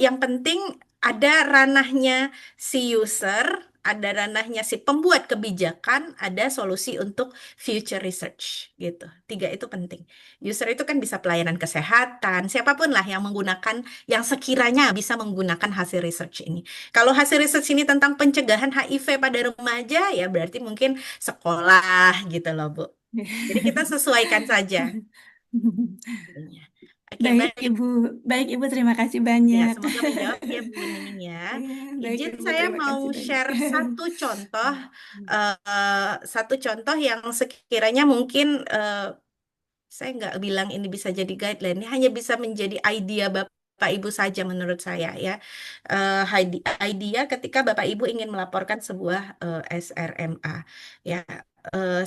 yang penting ada ranahnya si user, ada ranahnya si pembuat kebijakan, ada solusi untuk future research gitu. Tiga itu penting. User itu kan bisa pelayanan kesehatan, siapapun lah yang menggunakan yang sekiranya bisa menggunakan hasil research ini. Kalau hasil research ini tentang pencegahan HIV pada remaja, ya berarti mungkin sekolah gitu loh, Bu. Jadi kita sesuaikan saja. Oke, Oke, Baik baik. Ibu, baik Ibu, terima kasih Ya, banyak. semoga menjawab ya Bu Nining ya. Iya, baik Izin Ibu, saya terima mau kasih banyak. share satu contoh yang sekiranya mungkin saya nggak bilang ini bisa jadi guideline, ini hanya bisa menjadi idea Bapak Ibu saja menurut saya ya. Idea ketika Bapak Ibu ingin melaporkan sebuah SRMA ya.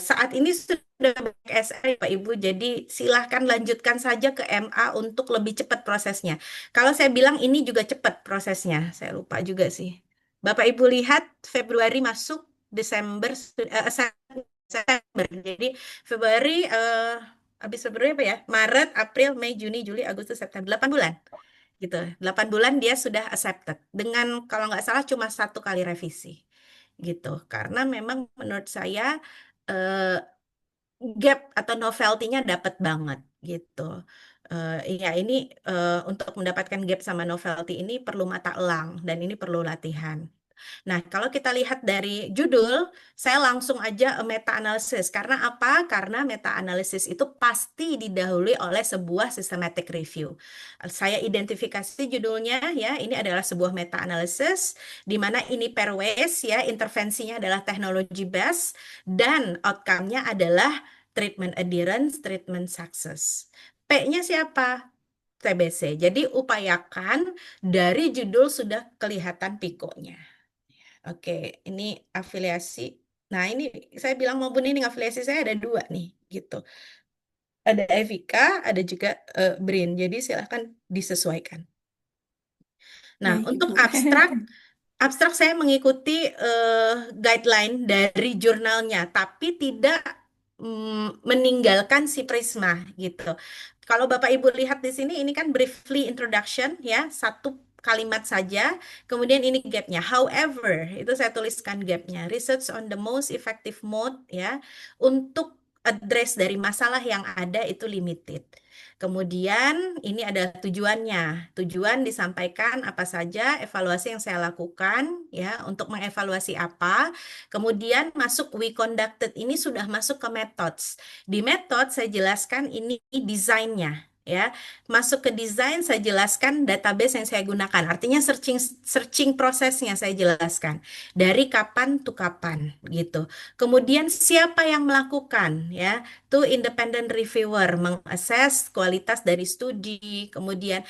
Saat ini sudah banyak SR Bapak Ibu, jadi silahkan lanjutkan saja ke MA untuk lebih cepat prosesnya. Kalau saya bilang ini juga cepat prosesnya, saya lupa juga sih. Bapak Ibu lihat Februari masuk, Desember, September. Jadi Februari habis Februari apa ya? Maret, April, Mei, Juni, Juli, Agustus, September. 8 bulan gitu. 8 bulan dia sudah accepted. Dengan kalau nggak salah cuma satu kali revisi gitu. Karena memang menurut saya eh, gap atau novelty-nya dapat banget gitu. Iya ini untuk mendapatkan gap sama novelty ini perlu mata elang dan ini perlu latihan. Nah, kalau kita lihat dari judul, saya langsung aja meta-analysis. Karena apa? Karena meta-analysis itu pasti didahului oleh sebuah systematic review. Saya identifikasi judulnya ya, ini adalah sebuah meta-analysis, di mana ini pair ways ya, intervensinya adalah technology based, dan outcome-nya adalah treatment adherence, treatment success. P-nya siapa? TBC. Jadi upayakan dari judul sudah kelihatan pikonya. Oke, ini afiliasi. Nah, ini saya bilang maupun ini afiliasi saya ada dua nih, gitu. Ada Evika, ada juga BRIN. Jadi silahkan disesuaikan. Nah, Baik untuk Ibu. abstrak saya mengikuti guideline dari jurnalnya, tapi tidak meninggalkan si Prisma gitu. Kalau Bapak Ibu lihat di sini, ini kan briefly introduction ya, satu kalimat saja. Kemudian ini gapnya. However, itu saya tuliskan gapnya. Research on the most effective mode ya, untuk address dari masalah yang ada itu limited. Kemudian ini adalah tujuannya. Tujuan disampaikan apa saja, evaluasi yang saya lakukan ya untuk mengevaluasi apa. Kemudian masuk we conducted ini sudah masuk ke methods. Di method saya jelaskan ini desainnya ya. Masuk ke desain saya jelaskan database yang saya gunakan. Artinya searching searching prosesnya saya jelaskan. Dari kapan to kapan gitu. Kemudian siapa yang melakukan ya? Tuh independent reviewer mengakses kualitas dari studi. Kemudian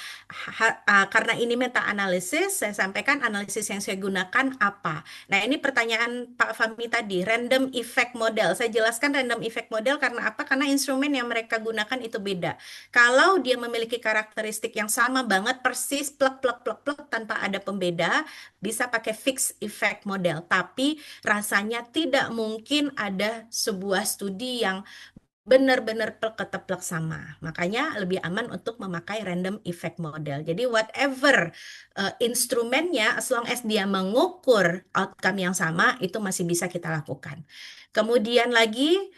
karena ini meta analisis, saya sampaikan analisis yang saya gunakan apa. Nah, ini pertanyaan Pak Fahmi tadi, random effect model. Saya jelaskan random effect model karena apa? Karena instrumen yang mereka gunakan itu beda. Kalau dia memiliki karakteristik yang sama banget, persis, plek, plek, plek, plek, tanpa ada pembeda, bisa pakai fixed effect model. Tapi rasanya tidak mungkin ada sebuah studi yang benar-benar keteplak sama. Makanya lebih aman untuk memakai random effect model. Jadi whatever instrumennya, as long as dia mengukur outcome yang sama, itu masih bisa kita lakukan. Kemudian lagi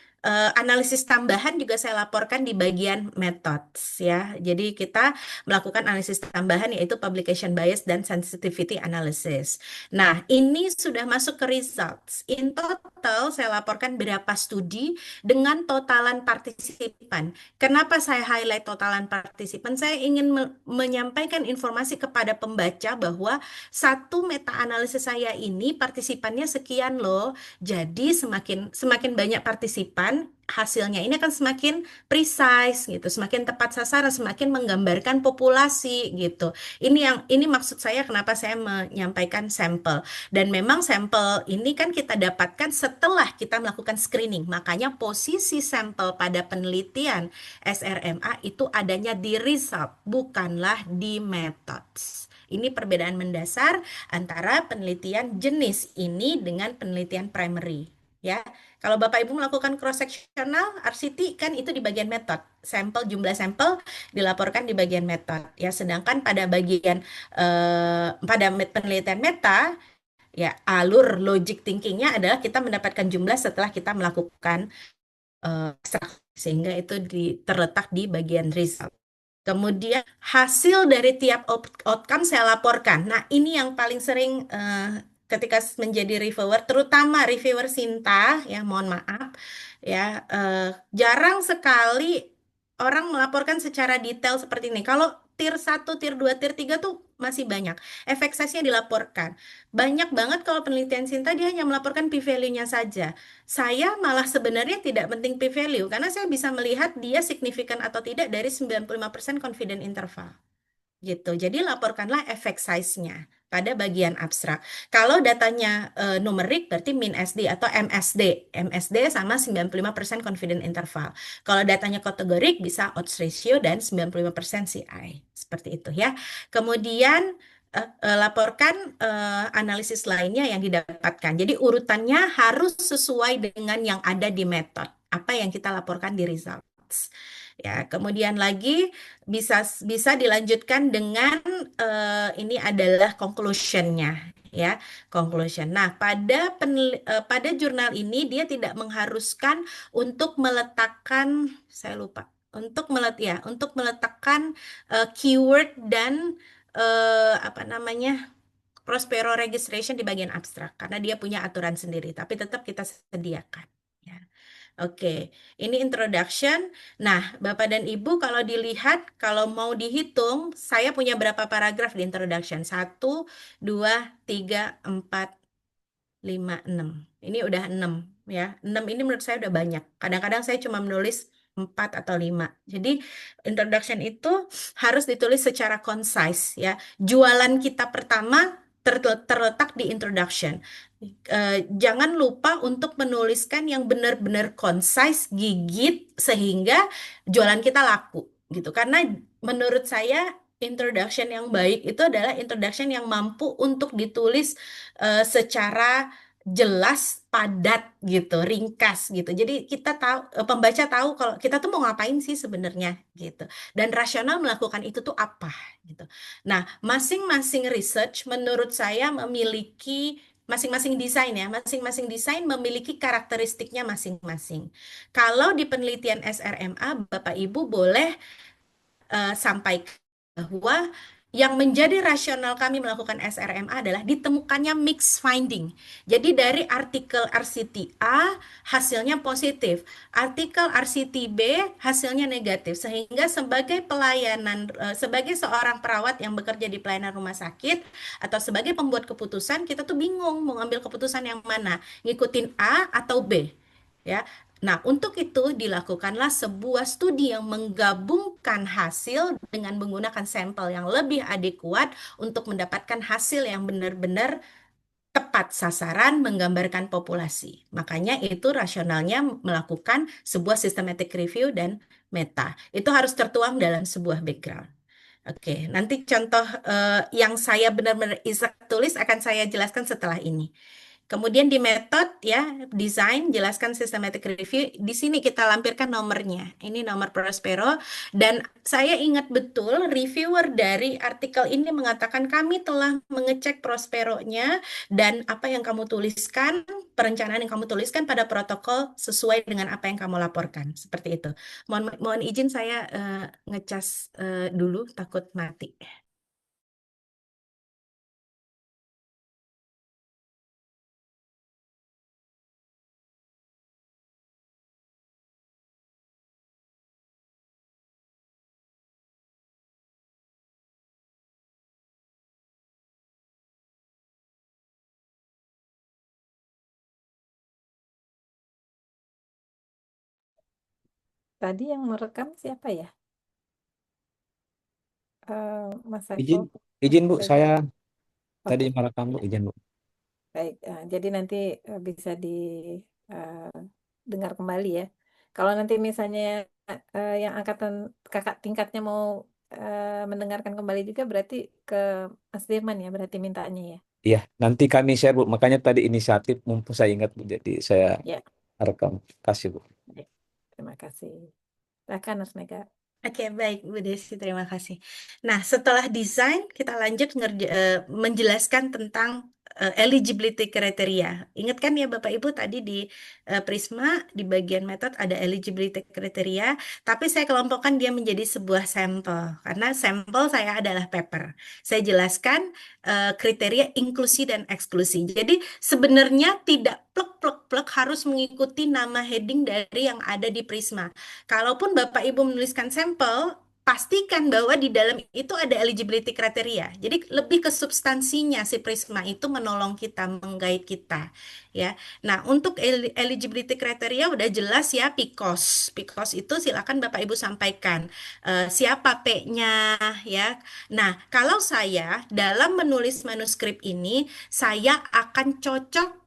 analisis tambahan juga saya laporkan di bagian methods ya. Jadi kita melakukan analisis tambahan yaitu publication bias dan sensitivity analysis. Nah, ini sudah masuk ke results. In total saya laporkan berapa studi dengan totalan partisipan. Kenapa saya highlight totalan partisipan? Saya ingin menyampaikan informasi kepada pembaca bahwa satu meta analisis saya ini partisipannya sekian loh. Jadi semakin semakin banyak partisipan, hasilnya ini akan semakin precise gitu, semakin tepat sasaran, semakin menggambarkan populasi gitu. Ini maksud saya kenapa saya menyampaikan sampel. Dan memang sampel ini kan kita dapatkan setelah kita melakukan screening. Makanya posisi sampel pada penelitian SRMA itu adanya di result, bukanlah di methods. Ini perbedaan mendasar antara penelitian jenis ini dengan penelitian primary. Ya, kalau Bapak Ibu melakukan cross sectional RCT kan itu di bagian metode. Sampel jumlah sampel dilaporkan di bagian metode. Ya, sedangkan pada bagian pada penelitian meta ya alur logic thinkingnya adalah kita mendapatkan jumlah setelah kita melakukan ekstraksi sehingga itu terletak di bagian result. Kemudian hasil dari tiap outcome saya laporkan. Nah, ini yang paling sering ketika menjadi reviewer, terutama reviewer Sinta, ya mohon maaf, ya jarang sekali orang melaporkan secara detail seperti ini. Kalau tier 1, tier 2, tier 3 tuh masih banyak. Efek size-nya dilaporkan. Banyak banget kalau penelitian Sinta dia hanya melaporkan p-value-nya saja. Saya malah sebenarnya tidak penting p-value karena saya bisa melihat dia signifikan atau tidak dari 95% confident interval gitu. Jadi laporkanlah efek size-nya pada bagian abstrak. Kalau datanya numerik berarti min SD atau MSD. MSD sama 95% confident interval. Kalau datanya kategorik bisa odds ratio dan 95% CI. Seperti itu ya. Kemudian laporkan analisis lainnya yang didapatkan. Jadi urutannya harus sesuai dengan yang ada di metode. Apa yang kita laporkan di results. Ya, kemudian lagi bisa bisa dilanjutkan dengan ini adalah conclusion-nya ya, conclusion. Nah, pada jurnal ini dia tidak mengharuskan untuk meletakkan saya lupa untuk meletakkan keyword dan apa namanya Prospero registration di bagian abstrak karena dia punya aturan sendiri, tapi tetap kita sediakan. Ya. Oke, ini introduction. Nah, Bapak dan Ibu kalau dilihat, kalau mau dihitung, saya punya berapa paragraf di introduction? Satu, dua, tiga, empat, 5, 6. Ini udah 6 ya. 6 ini menurut saya udah banyak. Kadang-kadang saya cuma menulis 4 atau 5. Jadi introduction itu harus ditulis secara concise ya. Jualan kita pertama terletak di introduction. Jangan lupa untuk menuliskan yang benar-benar concise, gigit sehingga jualan kita laku gitu. Karena menurut saya introduction yang baik itu adalah introduction yang mampu untuk ditulis secara jelas, padat gitu, ringkas gitu. Jadi kita tahu, pembaca tahu kalau kita tuh mau ngapain sih sebenarnya gitu. Dan rasional melakukan itu tuh apa gitu. Nah, masing-masing research menurut saya memiliki masing-masing desain ya, masing-masing desain memiliki karakteristiknya masing-masing. Kalau di penelitian SRMA, Bapak Ibu boleh sampaikan bahwa yang menjadi rasional kami melakukan SRMA adalah ditemukannya mixed finding. Jadi dari artikel RCT A hasilnya positif, artikel RCT B hasilnya negatif. Sehingga sebagai pelayanan, sebagai seorang perawat yang bekerja di pelayanan rumah sakit atau sebagai pembuat keputusan, kita tuh bingung mau ngambil keputusan yang mana, ngikutin A atau B. Ya, nah, untuk itu dilakukanlah sebuah studi yang menggabungkan hasil dengan menggunakan sampel yang lebih adekuat untuk mendapatkan hasil yang benar-benar tepat sasaran menggambarkan populasi. Makanya itu rasionalnya melakukan sebuah systematic review dan meta. Itu harus tertuang dalam sebuah background. Oke, nanti contoh yang saya benar-benar tulis akan saya jelaskan setelah ini. Kemudian di metode ya, desain, jelaskan systematic review. Di sini kita lampirkan nomornya. Ini nomor Prospero. Dan saya ingat betul reviewer dari artikel ini mengatakan kami telah mengecek Prosperonya dan apa yang kamu tuliskan, perencanaan yang kamu tuliskan pada protokol sesuai dengan apa yang kamu laporkan. Seperti itu. Mohon izin saya ngecas dulu, takut mati. Tadi yang merekam siapa ya? Mas Izin, Saiful, izin Bu, Vega. saya tadi Oke, merekam Bu, izin Bu. baik. Jadi nanti bisa didengar kembali ya. Kalau nanti misalnya yang angkatan kakak tingkatnya mau mendengarkan kembali juga berarti ke Mas Dirman ya, berarti mintanya ya. Iya, nanti kami share Bu. Makanya tadi inisiatif mumpung saya ingat Bu, jadi saya Ya, rekam. Kasih Bu. baik. Terima kasih. Silakan Mas Mega. Oke, baik, Bu Desi, terima kasih. Nah, setelah desain, kita lanjut menjelaskan tentang eligibility kriteria. Ingat kan ya Bapak Ibu tadi di Prisma di bagian metode ada eligibility kriteria, tapi saya kelompokkan dia menjadi sebuah sampel karena sampel saya adalah paper. Saya jelaskan kriteria inklusi dan eksklusi. Jadi sebenarnya tidak plek harus mengikuti nama heading dari yang ada di Prisma. Kalaupun Bapak Ibu menuliskan sampel, pastikan bahwa di dalam itu ada eligibility kriteria. Jadi lebih ke substansinya si Prisma itu menolong kita, menggait kita, ya. Nah, untuk eligibility kriteria udah jelas ya PIKOS. PIKOS itu silakan Bapak Ibu sampaikan siapa P-nya, ya. Nah, kalau saya dalam menulis manuskrip ini, saya akan cocokkan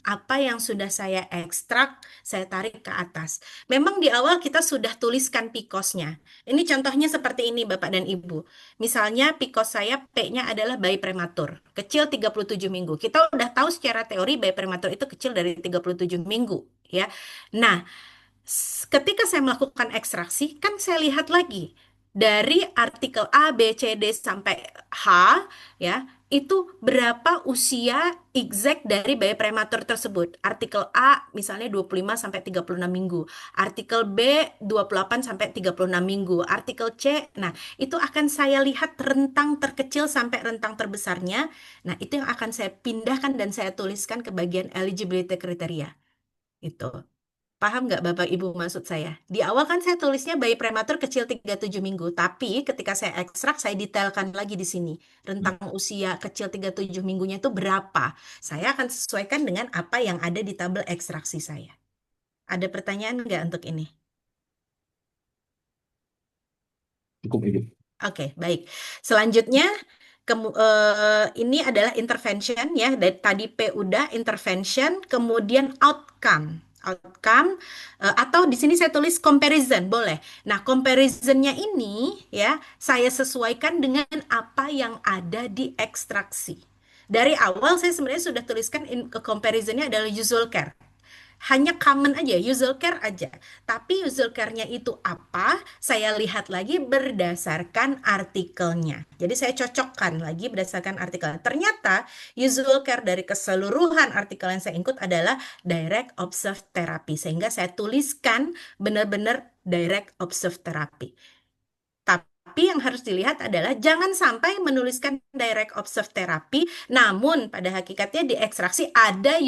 apa yang sudah saya ekstrak, saya tarik ke atas. Memang di awal kita sudah tuliskan PIKOS-nya. Ini contohnya seperti ini Bapak dan Ibu. Misalnya PIKOS saya P-nya adalah bayi prematur, kecil 37 minggu. Kita udah tahu secara teori bayi prematur itu kecil dari 37 minggu, ya. Nah, ketika saya melakukan ekstraksi, kan saya lihat lagi dari artikel A, B, C, D sampai H, ya, itu berapa usia exact dari bayi prematur tersebut. Artikel A misalnya 25 sampai 36 minggu, artikel B 28 sampai 36 minggu, artikel C, nah itu akan saya lihat rentang terkecil sampai rentang terbesarnya. Nah, itu yang akan saya pindahkan dan saya tuliskan ke bagian eligibility kriteria. Itu. Paham nggak Bapak Ibu maksud saya? Di awal kan saya tulisnya bayi prematur kecil 37 minggu, tapi ketika saya ekstrak saya detailkan lagi di sini. Rentang usia kecil 37 minggunya itu berapa? Saya akan sesuaikan dengan apa yang ada di tabel ekstraksi saya. Ada pertanyaan nggak untuk ini? Cukup Ibu. Oke, baik. Selanjutnya ini adalah intervention ya. Dari tadi P udah intervention, kemudian outcome. Outcome atau di sini saya tulis comparison, boleh. Nah, comparisonnya ini ya saya sesuaikan dengan apa yang ada di ekstraksi. Dari awal saya sebenarnya sudah tuliskan comparisonnya adalah usual care. Hanya common aja, usual care aja. Tapi usual care-nya itu apa? Saya lihat lagi berdasarkan artikelnya. Jadi saya cocokkan lagi berdasarkan artikel. Ternyata usual care dari keseluruhan artikel yang saya include adalah direct observed therapy. Sehingga saya tuliskan benar-benar direct observed therapy. Tapi yang harus dilihat adalah jangan sampai menuliskan direct observed therapy, namun pada hakikatnya di ekstraksi ada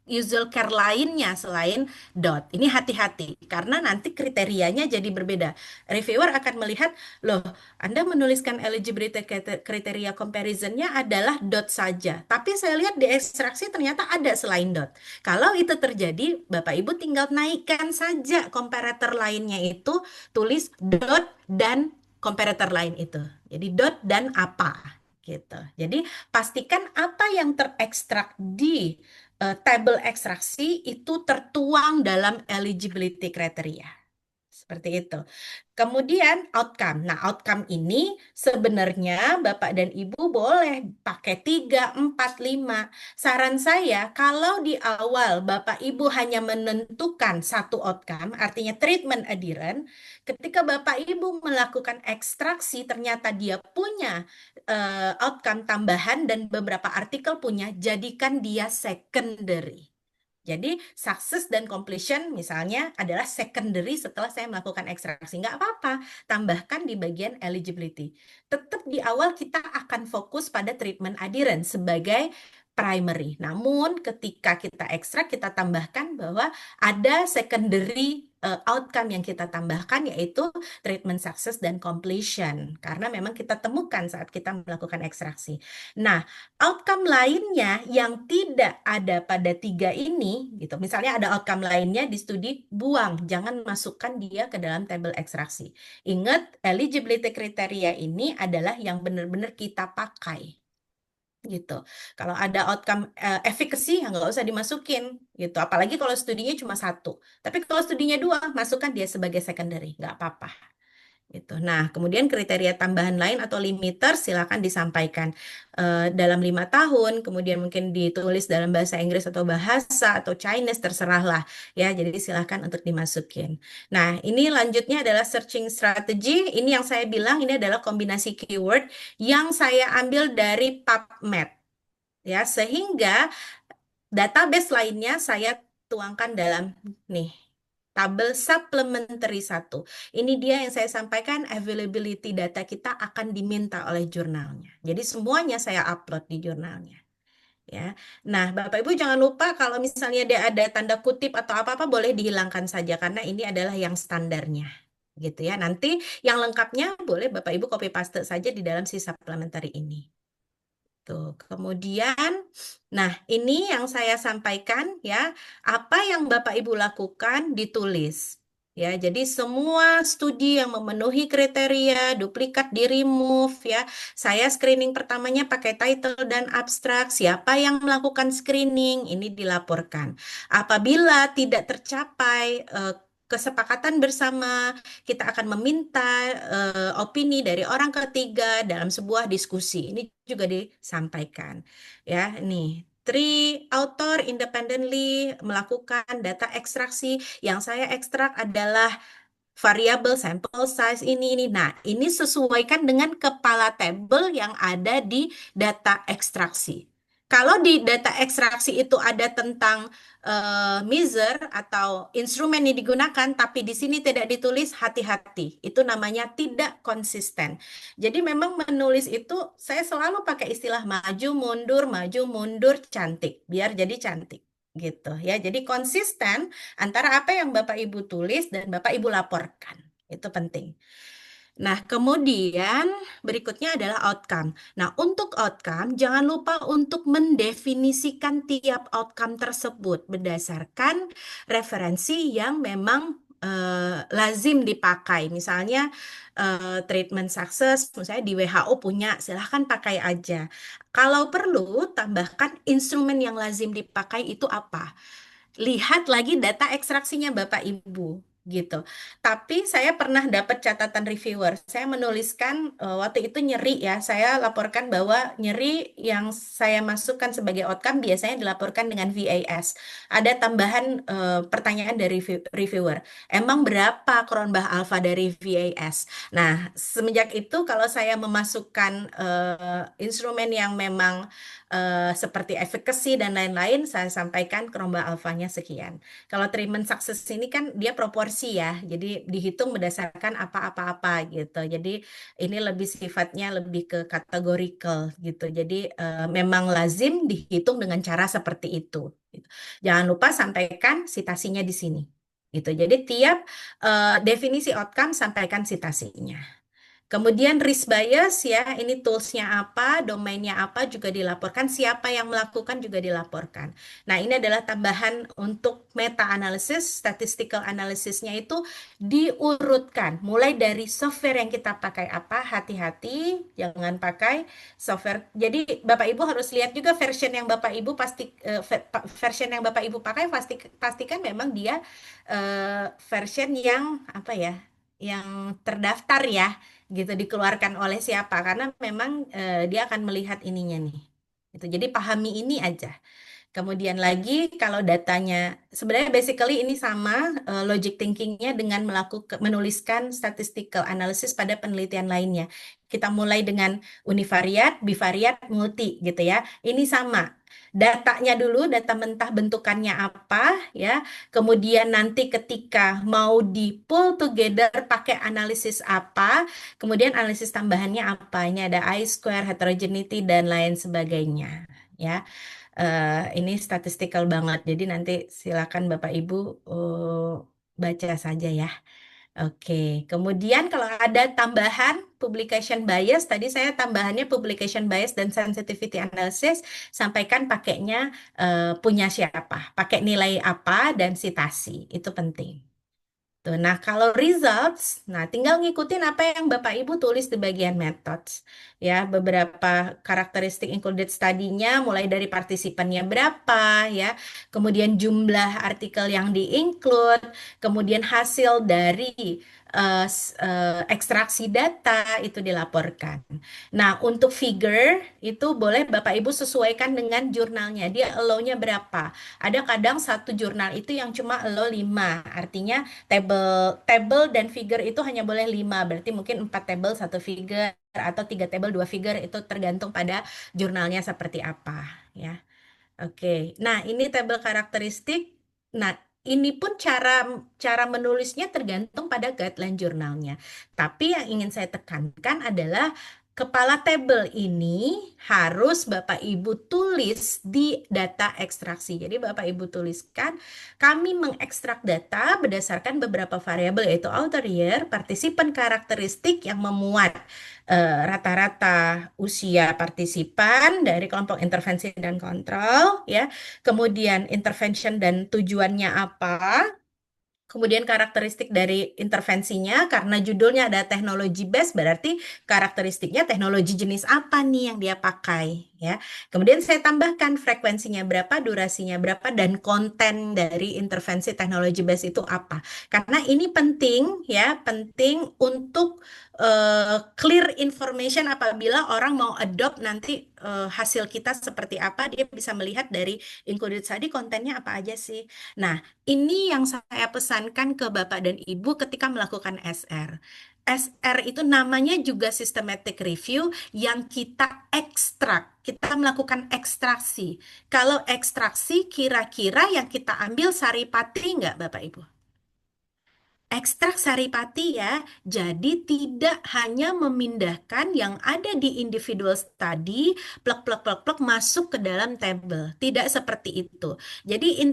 usual care lainnya selain dot. Ini hati-hati karena nanti kriterianya jadi berbeda. Reviewer akan melihat, loh, Anda menuliskan eligibility kriteria comparisonnya adalah dot saja. Tapi saya lihat di ekstraksi ternyata ada selain dot. Kalau itu terjadi, Bapak Ibu tinggal naikkan saja comparator lainnya itu, tulis dot dan comparator lain itu. Jadi dot dan apa gitu. Jadi pastikan apa yang terekstrak di tabel ekstraksi itu tertuang dalam eligibility kriteria. Seperti itu. Kemudian outcome. Nah, outcome ini sebenarnya Bapak dan Ibu boleh pakai 3, 4, 5. Saran saya, kalau di awal Bapak Ibu hanya menentukan satu outcome, artinya treatment adherent, ketika Bapak Ibu melakukan ekstraksi, ternyata dia punya outcome tambahan dan beberapa artikel punya, jadikan dia secondary. Jadi success dan completion misalnya adalah secondary setelah saya melakukan ekstraksi. Nggak apa-apa, tambahkan di bagian eligibility. Tetap di awal kita akan fokus pada treatment adherence sebagai primary. Namun ketika kita ekstrak, kita tambahkan bahwa ada secondary outcome yang kita tambahkan yaitu treatment success dan completion. Karena memang kita temukan saat kita melakukan ekstraksi. Nah, outcome lainnya yang tidak ada pada 3 ini, gitu. Misalnya ada outcome lainnya di studi, buang, jangan masukkan dia ke dalam tabel ekstraksi. Ingat, eligibility kriteria ini adalah yang benar-benar kita pakai. Gitu. Kalau ada outcome efficacy, ya nggak usah dimasukin. Gitu. Apalagi kalau studinya cuma 1. Tapi kalau studinya 2, masukkan dia sebagai secondary. Nggak apa-apa. Gitu. Nah, kemudian kriteria tambahan lain atau limiter silakan disampaikan dalam 5 tahun, kemudian mungkin ditulis dalam bahasa Inggris atau bahasa atau Chinese, terserahlah ya. Jadi silakan untuk dimasukin. Nah, ini lanjutnya adalah searching strategy. Ini yang saya bilang ini adalah kombinasi keyword yang saya ambil dari PubMed. ya, sehingga database lainnya saya tuangkan dalam nih tabel supplementary 1. Ini dia yang saya sampaikan, availability data kita akan diminta oleh jurnalnya. Jadi semuanya saya upload di jurnalnya. Ya. Nah, Bapak Ibu jangan lupa kalau misalnya dia ada tanda kutip atau apa-apa boleh dihilangkan saja karena ini adalah yang standarnya. Gitu ya. Nanti yang lengkapnya boleh Bapak Ibu copy paste saja di dalam si supplementary ini. Tuh, kemudian, nah ini yang saya sampaikan ya, apa yang Bapak Ibu lakukan ditulis. Ya, jadi semua studi yang memenuhi kriteria duplikat di remove ya. Saya screening pertamanya pakai title dan abstrak. Siapa yang melakukan screening ini dilaporkan. Apabila tidak tercapai kesepakatan bersama, kita akan meminta opini dari orang ketiga dalam sebuah diskusi. Ini juga disampaikan. Ya, nih. Three author independently melakukan data ekstraksi. Yang saya ekstrak adalah variabel sample size ini. Nah, ini sesuaikan dengan kepala tabel yang ada di data ekstraksi. Kalau di data ekstraksi itu ada tentang measure atau instrumen yang digunakan, tapi di sini tidak ditulis, hati-hati. Itu namanya tidak konsisten. Jadi memang menulis itu saya selalu pakai istilah maju mundur, cantik, biar jadi cantik gitu ya. Jadi konsisten antara apa yang Bapak Ibu tulis dan Bapak Ibu laporkan. Itu penting. Nah, kemudian berikutnya adalah outcome. Nah, untuk outcome, jangan lupa untuk mendefinisikan tiap outcome tersebut berdasarkan referensi yang memang lazim dipakai. Misalnya, treatment success, misalnya di WHO punya, silahkan pakai aja. Kalau perlu, tambahkan instrumen yang lazim dipakai itu apa. Lihat lagi data ekstraksinya Bapak Ibu gitu. Tapi saya pernah dapat catatan reviewer. Saya menuliskan waktu itu nyeri ya. Saya laporkan bahwa nyeri yang saya masukkan sebagai outcome biasanya dilaporkan dengan VAS. Ada tambahan pertanyaan dari reviewer. Emang berapa Cronbach alpha dari VAS? Nah, semenjak itu kalau saya memasukkan instrumen yang memang seperti efficacy dan lain-lain, saya sampaikan Cronbach alfanya sekian. Kalau treatment success ini kan dia proporsi ya, jadi dihitung berdasarkan apa-apa-apa gitu. Jadi ini lebih sifatnya lebih ke categorical gitu. Jadi memang lazim dihitung dengan cara seperti itu. Gitu. Jangan lupa sampaikan citasinya di sini. Gitu. Jadi tiap definisi outcome sampaikan citasinya. Kemudian risk bias ya, ini toolsnya apa, domainnya apa juga dilaporkan, siapa yang melakukan juga dilaporkan. Nah ini adalah tambahan untuk meta analysis, statistical analysisnya itu diurutkan. Mulai dari software yang kita pakai apa, hati-hati, jangan pakai software. Jadi Bapak Ibu harus lihat juga version yang Bapak Ibu version yang Bapak Ibu pakai pastikan memang dia version yang apa ya, yang terdaftar ya gitu dikeluarkan oleh siapa karena memang dia akan melihat ininya nih gitu jadi pahami ini aja kemudian lagi kalau datanya sebenarnya basically ini sama logic thinkingnya dengan menuliskan statistical analysis pada penelitian lainnya kita mulai dengan univariat, bivariat, multi gitu ya ini sama datanya dulu data mentah bentukannya apa ya kemudian nanti ketika mau di pull together pakai analisis apa kemudian analisis tambahannya apa? Ini ada I-square, heterogeneity, dan lain sebagainya. Ya, ini statistikal banget. Jadi nanti silakan Bapak Ibu baca saja ya. Oke, kemudian kalau ada tambahan publication bias, tadi saya tambahannya publication bias dan sensitivity analysis, sampaikan pakainya punya siapa, pakai nilai apa dan citasi, itu penting. Tuh, nah, kalau results, nah tinggal ngikutin apa yang Bapak Ibu tulis di bagian methods. Ya, beberapa karakteristik included study-nya mulai dari partisipannya berapa ya, kemudian jumlah artikel yang di-include, kemudian hasil dari ekstraksi data itu dilaporkan. Nah, untuk figure itu boleh Bapak Ibu sesuaikan dengan jurnalnya. Dia allow-nya berapa? Ada kadang satu jurnal itu yang cuma allow 5. Artinya table dan figure itu hanya boleh 5, berarti mungkin 4 table 1 figure atau 3 table 2 figure itu tergantung pada jurnalnya seperti apa ya. Oke, nah ini tabel karakteristik. Nah, ini pun cara cara menulisnya tergantung pada guideline jurnalnya. Tapi yang ingin saya tekankan adalah kepala tabel ini harus Bapak Ibu tulis di data ekstraksi. Jadi Bapak Ibu tuliskan, kami mengekstrak data berdasarkan beberapa variabel yaitu outer year, partisipan karakteristik yang memuat rata-rata usia partisipan dari kelompok intervensi dan kontrol, ya. Kemudian intervention dan tujuannya apa? Kemudian karakteristik dari intervensinya, karena judulnya ada teknologi base, berarti karakteristiknya teknologi jenis apa nih yang dia pakai, ya. Kemudian saya tambahkan frekuensinya berapa, durasinya berapa, dan konten dari intervensi teknologi base itu apa. Karena ini penting, ya, penting untuk clear information apabila orang mau adopt nanti hasil kita seperti apa, dia bisa melihat dari included study kontennya apa aja sih. Nah, ini yang saya pesankan ke Bapak dan Ibu ketika melakukan SR. SR itu namanya juga systematic review yang kita ekstrak. Kita melakukan ekstraksi. Kalau ekstraksi kira-kira yang kita ambil saripati nggak Bapak Ibu? Ekstrak saripati ya, jadi tidak hanya memindahkan yang ada di individual study, plek plek plek plek masuk ke dalam tabel. Tidak seperti itu. Jadi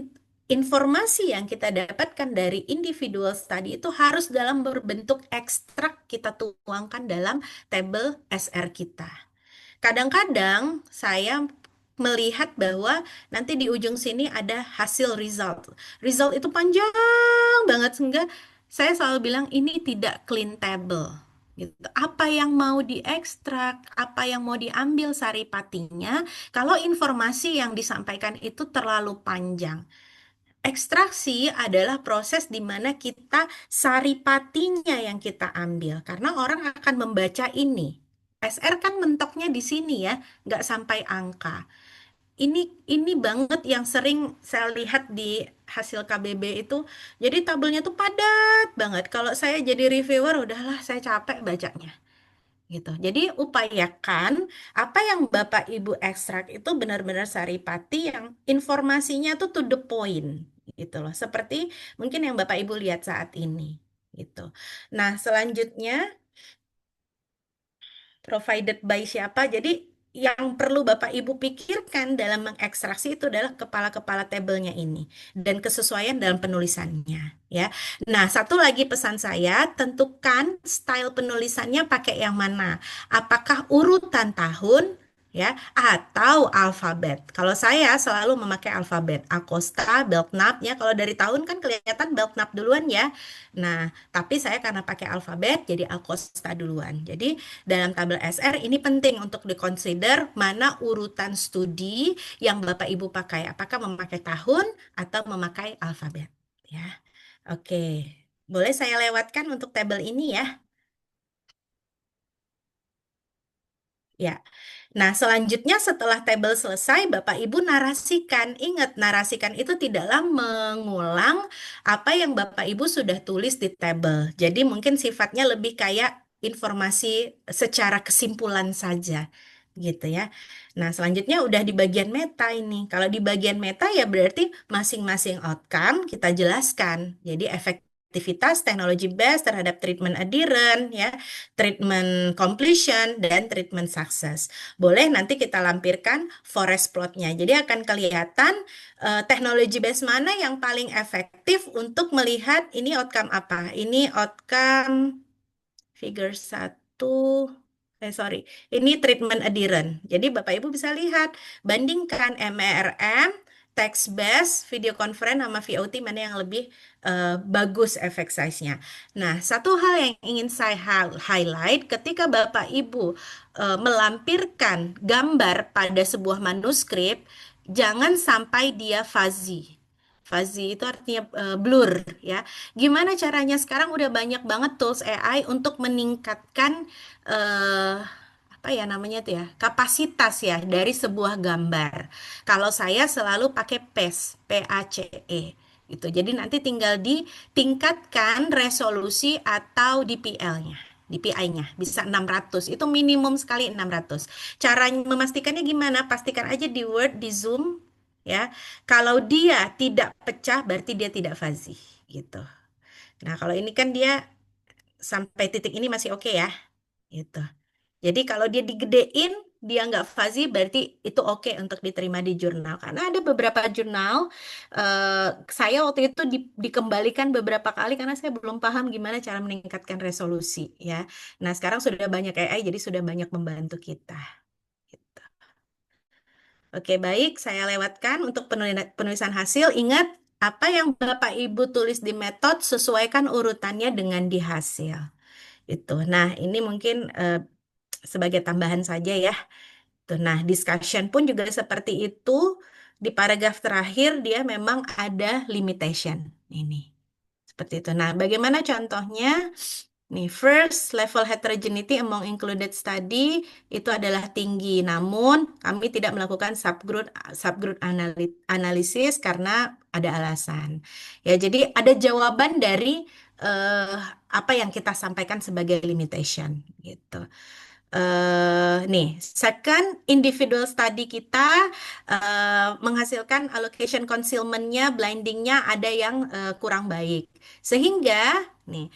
informasi yang kita dapatkan dari individual study itu harus dalam berbentuk ekstrak kita tuangkan dalam tabel SR kita. Kadang-kadang saya melihat bahwa nanti di ujung sini ada hasil result. Result itu panjang banget sehingga saya selalu bilang ini tidak clean table. Gitu. Apa yang mau diekstrak, apa yang mau diambil saripatinya, kalau informasi yang disampaikan itu terlalu panjang. Ekstraksi adalah proses di mana kita saripatinya yang kita ambil, karena orang akan membaca ini. SR kan mentoknya di sini ya, nggak sampai angka. Ini banget yang sering saya lihat di hasil KBB itu. Jadi tabelnya tuh padat banget. Kalau saya jadi reviewer, udahlah saya capek bacanya gitu. Jadi upayakan apa yang Bapak Ibu ekstrak itu benar-benar saripati yang informasinya tuh to the point gitu loh. Seperti mungkin yang Bapak Ibu lihat saat ini gitu. Nah, selanjutnya provided by siapa? Jadi yang perlu Bapak Ibu pikirkan dalam mengekstraksi itu adalah kepala-kepala tabelnya ini dan kesesuaian dalam penulisannya ya. Nah, satu lagi pesan saya, tentukan style penulisannya pakai yang mana. Apakah urutan tahun ya atau alfabet. Kalau saya selalu memakai alfabet. Akosta, Belknap ya. Kalau dari tahun kan kelihatan Belknap duluan ya. Nah, tapi saya karena pakai alfabet jadi Akosta duluan. Jadi dalam tabel SR ini penting untuk dikonsider mana urutan studi yang Bapak Ibu pakai. Apakah memakai tahun atau memakai alfabet ya. Oke. Boleh saya lewatkan untuk tabel ini ya? Ya. Nah, selanjutnya setelah tabel selesai, Bapak Ibu narasikan. Ingat, narasikan itu tidaklah mengulang apa yang Bapak Ibu sudah tulis di tabel. Jadi mungkin sifatnya lebih kayak informasi secara kesimpulan saja, gitu ya. Nah, selanjutnya udah di bagian meta ini. Kalau di bagian meta ya berarti masing-masing outcome kita jelaskan. Jadi efektivitas teknologi base terhadap treatment adherent, ya, treatment completion, dan treatment success. Boleh nanti kita lampirkan forest plotnya. Jadi akan kelihatan teknologi base mana yang paling efektif untuk melihat ini outcome apa. Ini outcome figure 1. Sorry, ini treatment adherent. Jadi Bapak Ibu bisa lihat, bandingkan MERM, text based, video conference sama VOT mana yang lebih bagus efek size-nya. Nah, satu hal yang ingin saya highlight ketika Bapak Ibu melampirkan gambar pada sebuah manuskrip, jangan sampai dia fuzzy. Fuzzy itu artinya blur ya. Gimana caranya? Sekarang udah banyak banget tools AI untuk meningkatkan apa ya namanya tuh ya, kapasitas ya dari sebuah gambar. Kalau saya selalu pakai PACE, PACE gitu. Jadi nanti tinggal ditingkatkan resolusi atau DPL-nya DPI-nya bisa 600, itu minimum sekali 600. Cara memastikannya gimana? Pastikan aja di Word, di Zoom, ya. Kalau dia tidak pecah, berarti dia tidak fuzzy, gitu. Nah, kalau ini kan dia sampai titik ini masih oke ya, gitu. Jadi kalau dia digedein, dia nggak fuzzy, berarti itu oke untuk diterima di jurnal. Karena ada beberapa jurnal, saya waktu itu dikembalikan beberapa kali karena saya belum paham gimana cara meningkatkan resolusi, ya. Nah, sekarang sudah banyak AI, jadi sudah banyak membantu kita. Gitu. Oke, baik, saya lewatkan untuk penulisan hasil. Ingat, apa yang Bapak Ibu tulis di metode, sesuaikan urutannya dengan di hasil. Itu. Nah, ini mungkin sebagai tambahan saja ya. Tuh, nah, discussion pun juga seperti itu. Di paragraf terakhir dia memang ada limitation ini. Seperti itu. Nah, bagaimana contohnya? Nih, first level heterogeneity among included study itu adalah tinggi. Namun, kami tidak melakukan subgroup analisis karena ada alasan. Ya, jadi ada jawaban dari apa yang kita sampaikan sebagai limitation gitu. Nih, second individual study kita menghasilkan allocation concealment-nya, blinding-nya ada yang kurang baik. Sehingga, nih,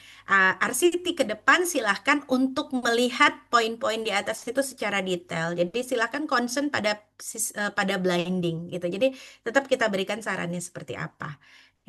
RCT ke depan silahkan untuk melihat poin-poin di atas itu secara detail. Jadi silahkan concern pada blinding gitu. Jadi tetap kita berikan sarannya seperti apa.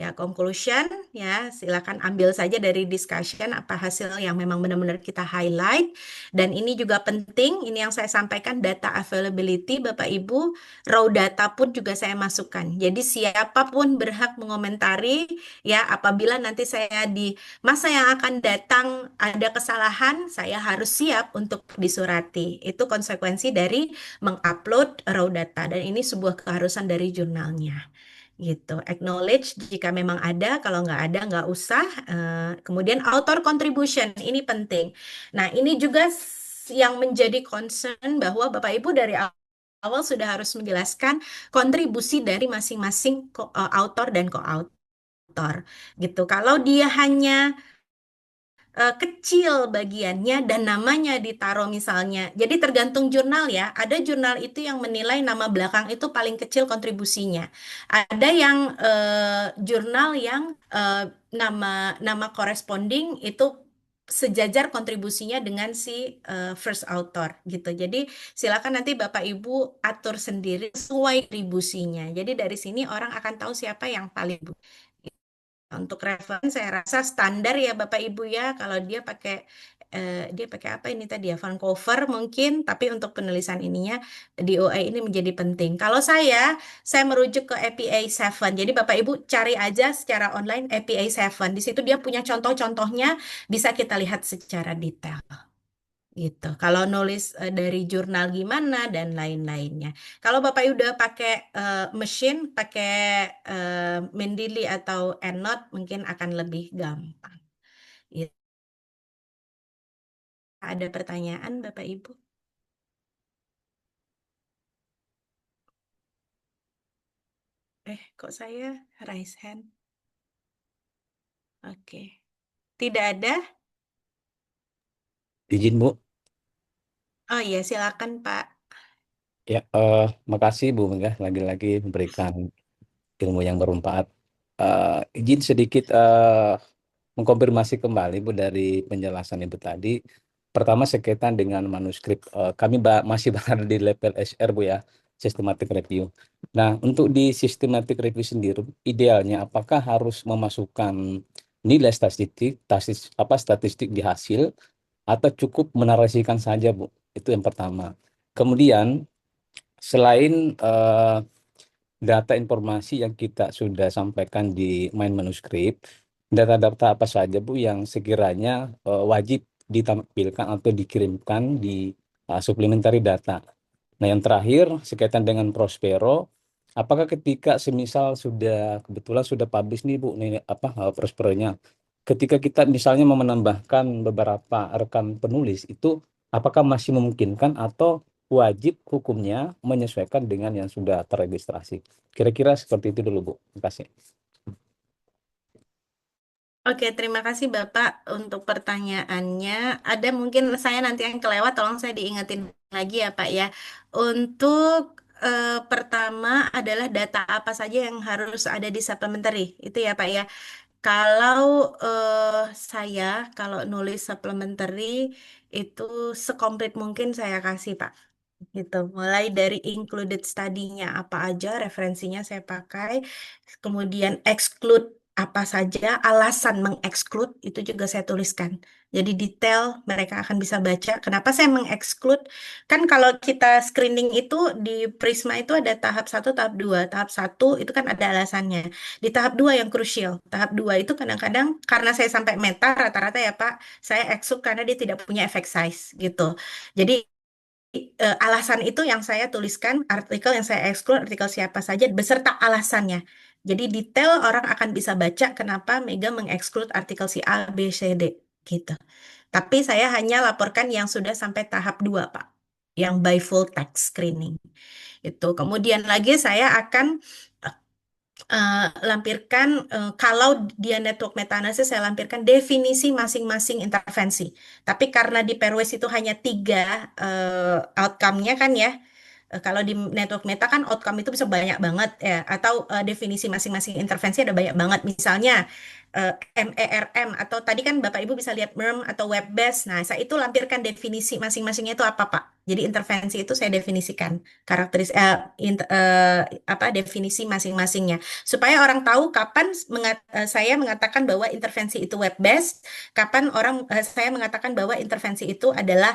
Ya, conclusion ya, silakan ambil saja dari discussion apa hasil yang memang benar-benar kita highlight. Dan ini juga penting, ini yang saya sampaikan data availability Bapak Ibu, raw data pun juga saya masukkan. Jadi siapapun berhak mengomentari ya, apabila nanti saya di masa yang akan datang ada kesalahan, saya harus siap untuk disurati. Itu konsekuensi dari mengupload raw data dan ini sebuah keharusan dari jurnalnya gitu. Acknowledge jika memang ada, kalau nggak ada nggak usah. Kemudian author contribution ini penting. Nah, ini juga yang menjadi concern bahwa Bapak Ibu dari awal sudah harus menjelaskan kontribusi dari masing-masing author dan co-author gitu. Kalau dia hanya kecil bagiannya dan namanya ditaruh misalnya. Jadi tergantung jurnal ya. Ada jurnal itu yang menilai nama belakang itu paling kecil kontribusinya. Ada yang jurnal yang nama nama corresponding itu sejajar kontribusinya dengan si first author gitu. Jadi silakan nanti Bapak Ibu atur sendiri sesuai kontribusinya. Jadi dari sini orang akan tahu siapa yang paling. Untuk referensi saya rasa standar ya Bapak Ibu ya, kalau dia pakai apa ini tadi ya, Vancouver mungkin, tapi untuk penulisan ininya DOA ini menjadi penting. Kalau saya merujuk ke APA 7. Jadi Bapak Ibu cari aja secara online APA 7. Di situ dia punya contoh-contohnya, bisa kita lihat secara detail gitu. Kalau nulis dari jurnal gimana dan lain-lainnya. Kalau Bapak udah pakai mesin, pakai Mendeley atau EndNote mungkin akan lebih gampang. Gitu. Ada pertanyaan Bapak Ibu? Kok saya raise hand? Oke. Tidak ada? Izin Bu. Oh iya, silakan Pak. Ya, makasih Bu Mega lagi-lagi memberikan ilmu yang bermanfaat. Izin sedikit mengkonfirmasi kembali Bu dari penjelasan Ibu tadi. Pertama sekaitan dengan manuskrip, kami masih berada di level SR Bu ya, systematic review. Nah, untuk di systematic review sendiri, idealnya apakah harus memasukkan nilai statistik di hasil atau cukup menarasikan saja Bu? Itu yang pertama. Kemudian selain data informasi yang kita sudah sampaikan di main manuskrip, data-data apa saja Bu yang sekiranya wajib ditampilkan atau dikirimkan di supplementary data. Nah, yang terakhir sekaitan dengan Prospero, apakah ketika semisal kebetulan sudah publish nih Bu, Prosperonya, ketika kita misalnya mau menambahkan beberapa rekan penulis itu, apakah masih memungkinkan atau wajib hukumnya menyesuaikan dengan yang sudah terregistrasi? Kira-kira seperti itu dulu Bu. Terima kasih. Oke, terima kasih Bapak untuk pertanyaannya. Ada mungkin saya nanti yang kelewat, tolong saya diingetin lagi ya Pak ya. Untuk pertama adalah data apa saja yang harus ada di supplementary, itu ya Pak ya. Kalau saya, kalau nulis supplementary itu sekomplit mungkin saya kasih Pak. Gitu. Mulai dari included study-nya apa aja, referensinya saya pakai, kemudian exclude apa saja, alasan mengexclude itu juga saya tuliskan. Jadi detail mereka akan bisa baca. Kenapa saya mengexclude? Kan kalau kita screening itu di Prisma itu ada tahap satu, tahap 2. Tahap satu itu kan ada alasannya. Di tahap 2 yang krusial. Tahap 2 itu kadang-kadang karena saya sampai meta rata-rata ya Pak, saya exclude karena dia tidak punya effect size gitu. Jadi alasan itu yang saya tuliskan, artikel yang saya exclude, artikel siapa saja, beserta alasannya. Jadi detail orang akan bisa baca kenapa Mega mengexclude artikel si A, B, C, D, gitu. Tapi saya hanya laporkan yang sudah sampai tahap 2, Pak. Yang by full text screening. Itu. Kemudian lagi saya akan lampirkan kalau dia network meta-analysis saya lampirkan definisi masing-masing intervensi. Tapi karena di Perwes itu hanya 3 outcome-nya kan ya. Kalau di network meta kan outcome itu bisa banyak banget ya, atau definisi masing-masing intervensi ada banyak banget. Misalnya MERM atau tadi kan Bapak Ibu bisa lihat MERM atau web based. Nah, saya itu lampirkan definisi masing-masingnya itu apa, Pak? Jadi intervensi itu saya definisikan karakteris apa definisi masing-masingnya supaya orang tahu kapan saya mengatakan bahwa intervensi itu web based, kapan saya mengatakan bahwa intervensi itu adalah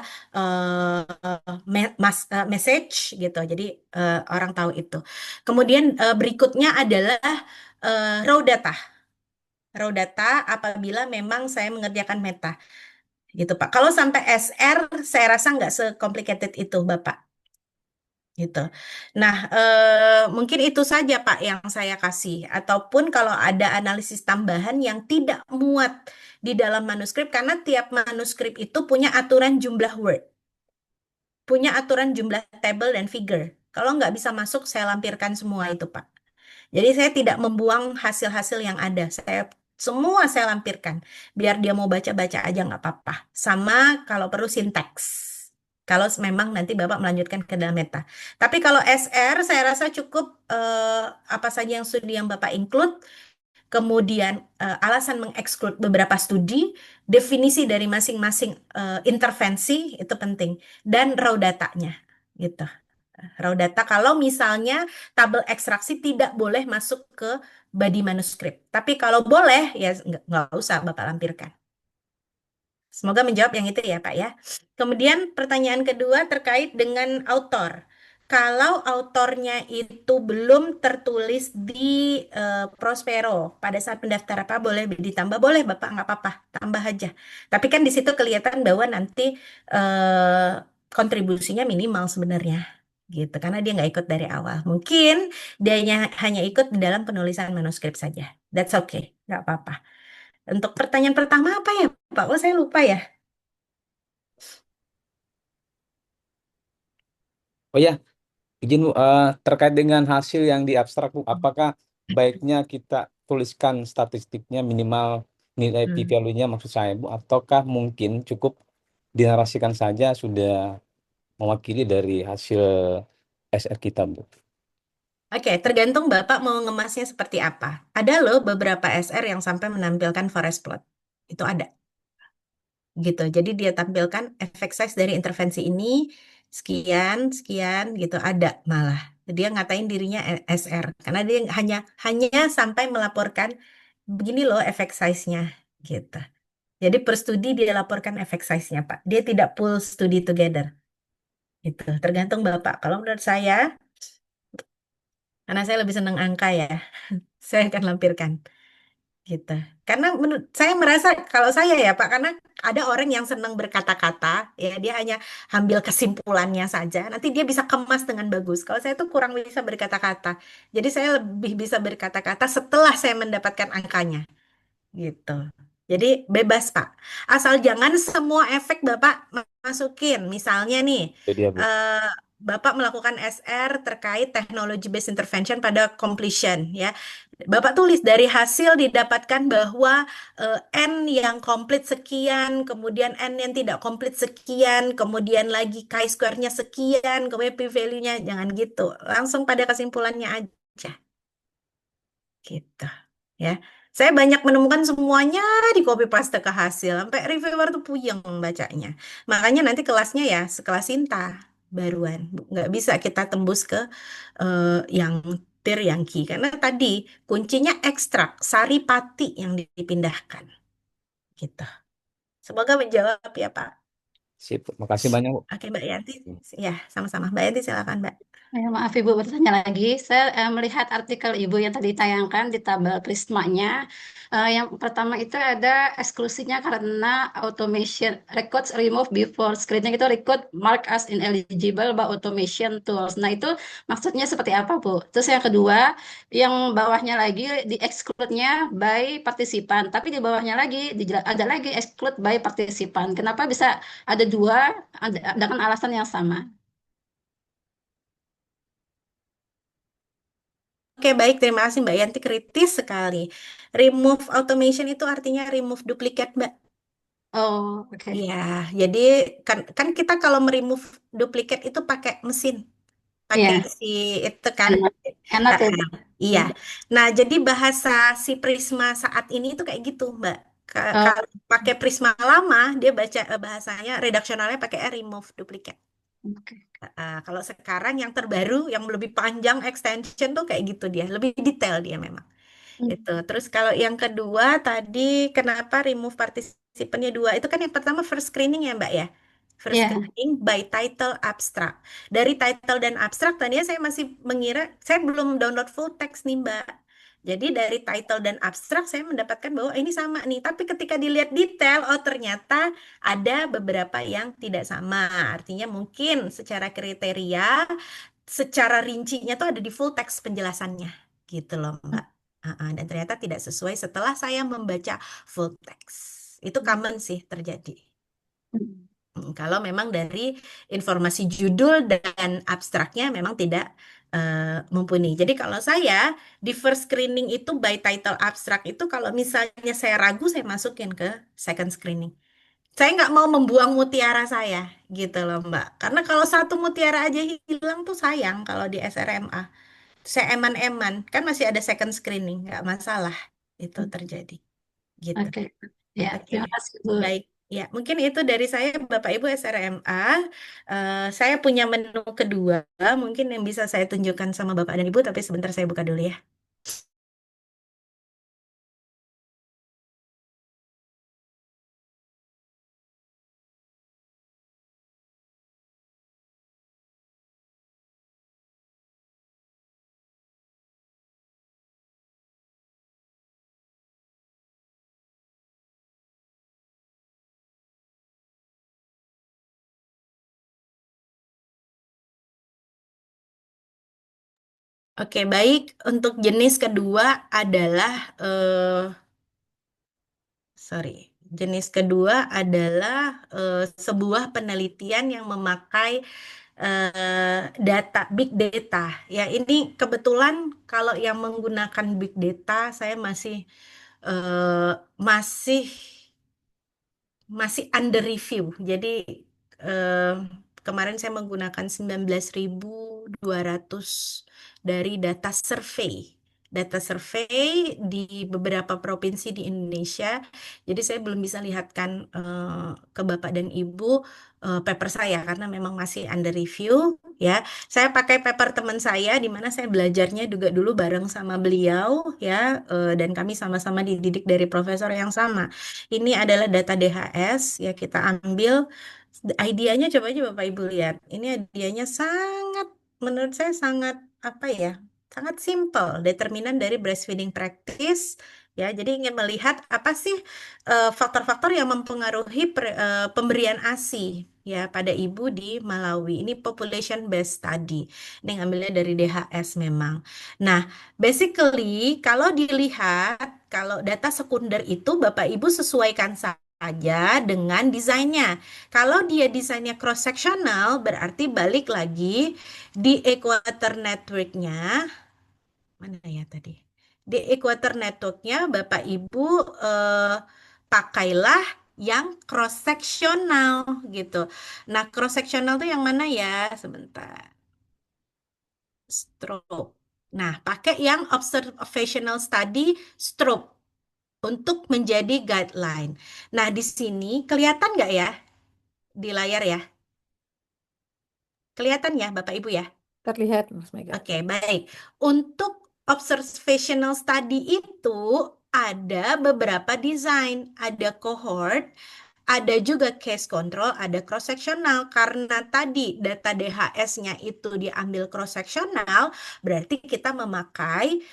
message gitu. Jadi orang tahu itu. Kemudian berikutnya adalah raw data. Raw data apabila memang saya mengerjakan meta gitu Pak. Kalau sampai SR saya rasa nggak se-complicated itu Bapak gitu. Nah, mungkin itu saja Pak yang saya kasih. Ataupun kalau ada analisis tambahan yang tidak muat di dalam manuskrip karena tiap manuskrip itu punya aturan jumlah word, punya aturan jumlah table dan figure. Kalau nggak bisa masuk, saya lampirkan semua itu, Pak. Jadi saya tidak membuang hasil-hasil yang ada. Semua saya lampirkan. Biar dia mau baca-baca aja nggak apa-apa. Sama kalau perlu sinteks. Kalau memang nanti Bapak melanjutkan ke dalam meta. Tapi kalau SR, saya rasa cukup apa saja yang studi yang Bapak include, kemudian alasan mengeksklut beberapa studi, definisi dari masing-masing intervensi itu penting, dan raw datanya gitu. Raw data kalau misalnya tabel ekstraksi tidak boleh masuk ke body manuskrip. Tapi kalau boleh ya nggak usah Bapak lampirkan. Semoga menjawab yang itu ya Pak ya. Kemudian pertanyaan kedua terkait dengan autor. Kalau autornya itu belum tertulis di Prospero pada saat pendaftar apa boleh ditambah? Boleh Bapak, nggak apa-apa, tambah aja. Tapi kan di situ kelihatan bahwa nanti kontribusinya minimal sebenarnya gitu karena dia nggak ikut dari awal. Mungkin dia hanya ikut di dalam penulisan manuskrip saja. That's okay, nggak apa-apa. Untuk pertanyaan pertama apa ya, Pak? Oh, saya lupa ya. Oh ya, izin Bu, terkait dengan hasil yang di abstrak Bu, apakah baiknya kita tuliskan statistiknya minimal nilai Hmm. p-value-nya maksud saya Bu, ataukah mungkin cukup dinarasikan saja sudah mewakili dari hasil SR kita Bu? Oke, tergantung Bapak mau ngemasnya seperti apa. Ada loh beberapa SR yang sampai menampilkan forest plot. Itu ada. Gitu. Jadi dia tampilkan efek size dari intervensi ini sekian, sekian gitu ada malah. Dia ngatain dirinya SR karena dia hanya sampai melaporkan begini loh efek size-nya gitu. Jadi per studi dia laporkan efek size-nya, Pak. Dia tidak pull studi together. Itu tergantung Bapak. Kalau menurut saya, karena saya lebih senang angka ya, saya akan lampirkan gitu. Karena menurut saya merasa kalau saya ya Pak, karena ada orang yang senang berkata-kata, ya dia hanya ambil kesimpulannya saja, nanti dia bisa kemas dengan bagus. Kalau saya tuh kurang bisa berkata-kata, jadi saya lebih bisa berkata-kata setelah saya mendapatkan angkanya. Gitu. Jadi bebas Pak. Asal jangan semua efek Bapak masukin. Misalnya nih, Itu dia Bu. eh, Bapak melakukan SR terkait technology based intervention pada completion ya. Bapak tulis dari hasil didapatkan bahwa N yang komplit sekian, kemudian N yang tidak komplit sekian, kemudian lagi chi-square-nya sekian, kemudian p-value-nya jangan gitu. Langsung pada kesimpulannya aja gitu ya. Saya banyak menemukan semuanya di copy paste ke hasil, sampai reviewer tuh puyeng bacanya. Makanya nanti kelasnya ya sekelas Sinta baruan, nggak bisa kita tembus ke yang tir yang ki karena tadi kuncinya ekstrak sari pati yang dipindahkan gitu. Semoga menjawab ya Pak. Sip, makasih banyak, Bu. Oke Mbak Yanti, ya sama-sama. Mbak Yanti silakan Mbak. Maaf Ibu bertanya lagi. Saya melihat artikel Ibu yang tadi ditayangkan di tabel Prismanya. Yang pertama itu ada eksklusinya karena automation records remove before screening itu record mark as ineligible by automation tools. Nah itu maksudnya seperti apa Bu? Terus yang kedua, yang bawahnya lagi di exclude-nya by partisipan. Tapi di bawahnya lagi ada lagi exclude by partisipan. Kenapa bisa ada dua dengan alasan yang sama? Oke, baik. Terima kasih Mbak Yanti. Kritis sekali. Remove automation itu artinya remove duplicate, Mbak. Oh, oke. Iya, jadi kan kan kita kalau meremove duplikat itu pakai mesin, pakai Iya, si itu kan. enak, enak Ah, ya. ah, iya. Nah, jadi bahasa si Prisma saat ini itu kayak gitu, Mbak. Oh, Kalau pakai Prisma lama, dia baca bahasanya redaksionalnya pakai remove duplicate. oke. Kalau sekarang yang terbaru, yang lebih panjang extension tuh kayak gitu dia, lebih detail dia memang. Itu. Terus kalau yang kedua tadi kenapa remove partisipannya dua? Itu kan yang pertama first screening ya Mbak ya. First Iya, screening by title abstract. Dari title dan abstract tadinya saya masih mengira saya belum download full text nih Mbak. Jadi dari title dan abstract saya mendapatkan bahwa ini sama nih. Tapi ketika dilihat detail, oh ternyata ada beberapa yang tidak sama. Artinya mungkin secara kriteria, secara rincinya tuh ada di full text penjelasannya. Gitu loh Mbak. Dan ternyata tidak sesuai setelah saya membaca full text. Itu common sih terjadi. Kalau memang dari informasi judul dan abstraknya memang tidak mumpuni. Jadi kalau saya di first screening itu by title abstract itu kalau misalnya saya ragu saya masukin ke second screening. Saya nggak mau membuang mutiara saya gitu loh Mbak. Karena kalau satu mutiara aja hilang tuh sayang kalau di SRMA. Saya eman-eman, kan masih ada second screening, nggak masalah itu terjadi, gitu. oke. Ya, Oke, terima kasih, Bu. baik. Ya, mungkin itu dari saya, Bapak Ibu SRMA. Saya punya menu kedua, mungkin yang bisa saya tunjukkan sama Bapak dan Ibu, tapi sebentar saya buka dulu ya. Oke, baik. Untuk jenis kedua adalah sorry. Jenis kedua adalah sebuah penelitian yang memakai data, big data. Ya, ini kebetulan kalau yang menggunakan big data, saya eh, masih masih under review. Jadi eh, kemarin saya menggunakan 19.200 dari data survei. Data survei di beberapa provinsi di Indonesia. Jadi saya belum bisa lihatkan ke Bapak dan Ibu paper saya karena memang masih under review ya. Saya pakai paper teman saya di mana saya belajarnya juga dulu bareng sama beliau ya dan kami sama-sama dididik dari profesor yang sama. Ini adalah data DHS ya kita ambil idenya coba aja Bapak Ibu lihat. Ini idenya sangat menurut saya sangat apa ya? Sangat simple determinan dari breastfeeding practice ya. Jadi ingin melihat apa sih faktor-faktor yang mempengaruhi pemberian ASI ya pada ibu di Malawi. Ini population based study. Ini ngambilnya dari DHS memang. Nah, basically, kalau dilihat, kalau data sekunder itu Bapak Ibu sesuaikan saja dengan desainnya. Kalau dia desainnya cross sectional, berarti balik lagi di equator networknya. Mana ya tadi? Di Equator Network-nya Bapak Ibu pakailah yang cross sectional gitu. Nah, cross sectional tuh yang mana ya? Sebentar. Stroke. Nah, pakai yang observational study stroke untuk menjadi guideline. Nah, di sini kelihatan nggak ya di layar ya? Kelihatan ya, Bapak Ibu ya? Terlihat, Mas Mega. Oke, baik. Untuk observational study itu ada beberapa desain, ada cohort, ada juga case control, ada cross sectional. Karena tadi data DHS-nya itu diambil cross sectional, berarti kita memakai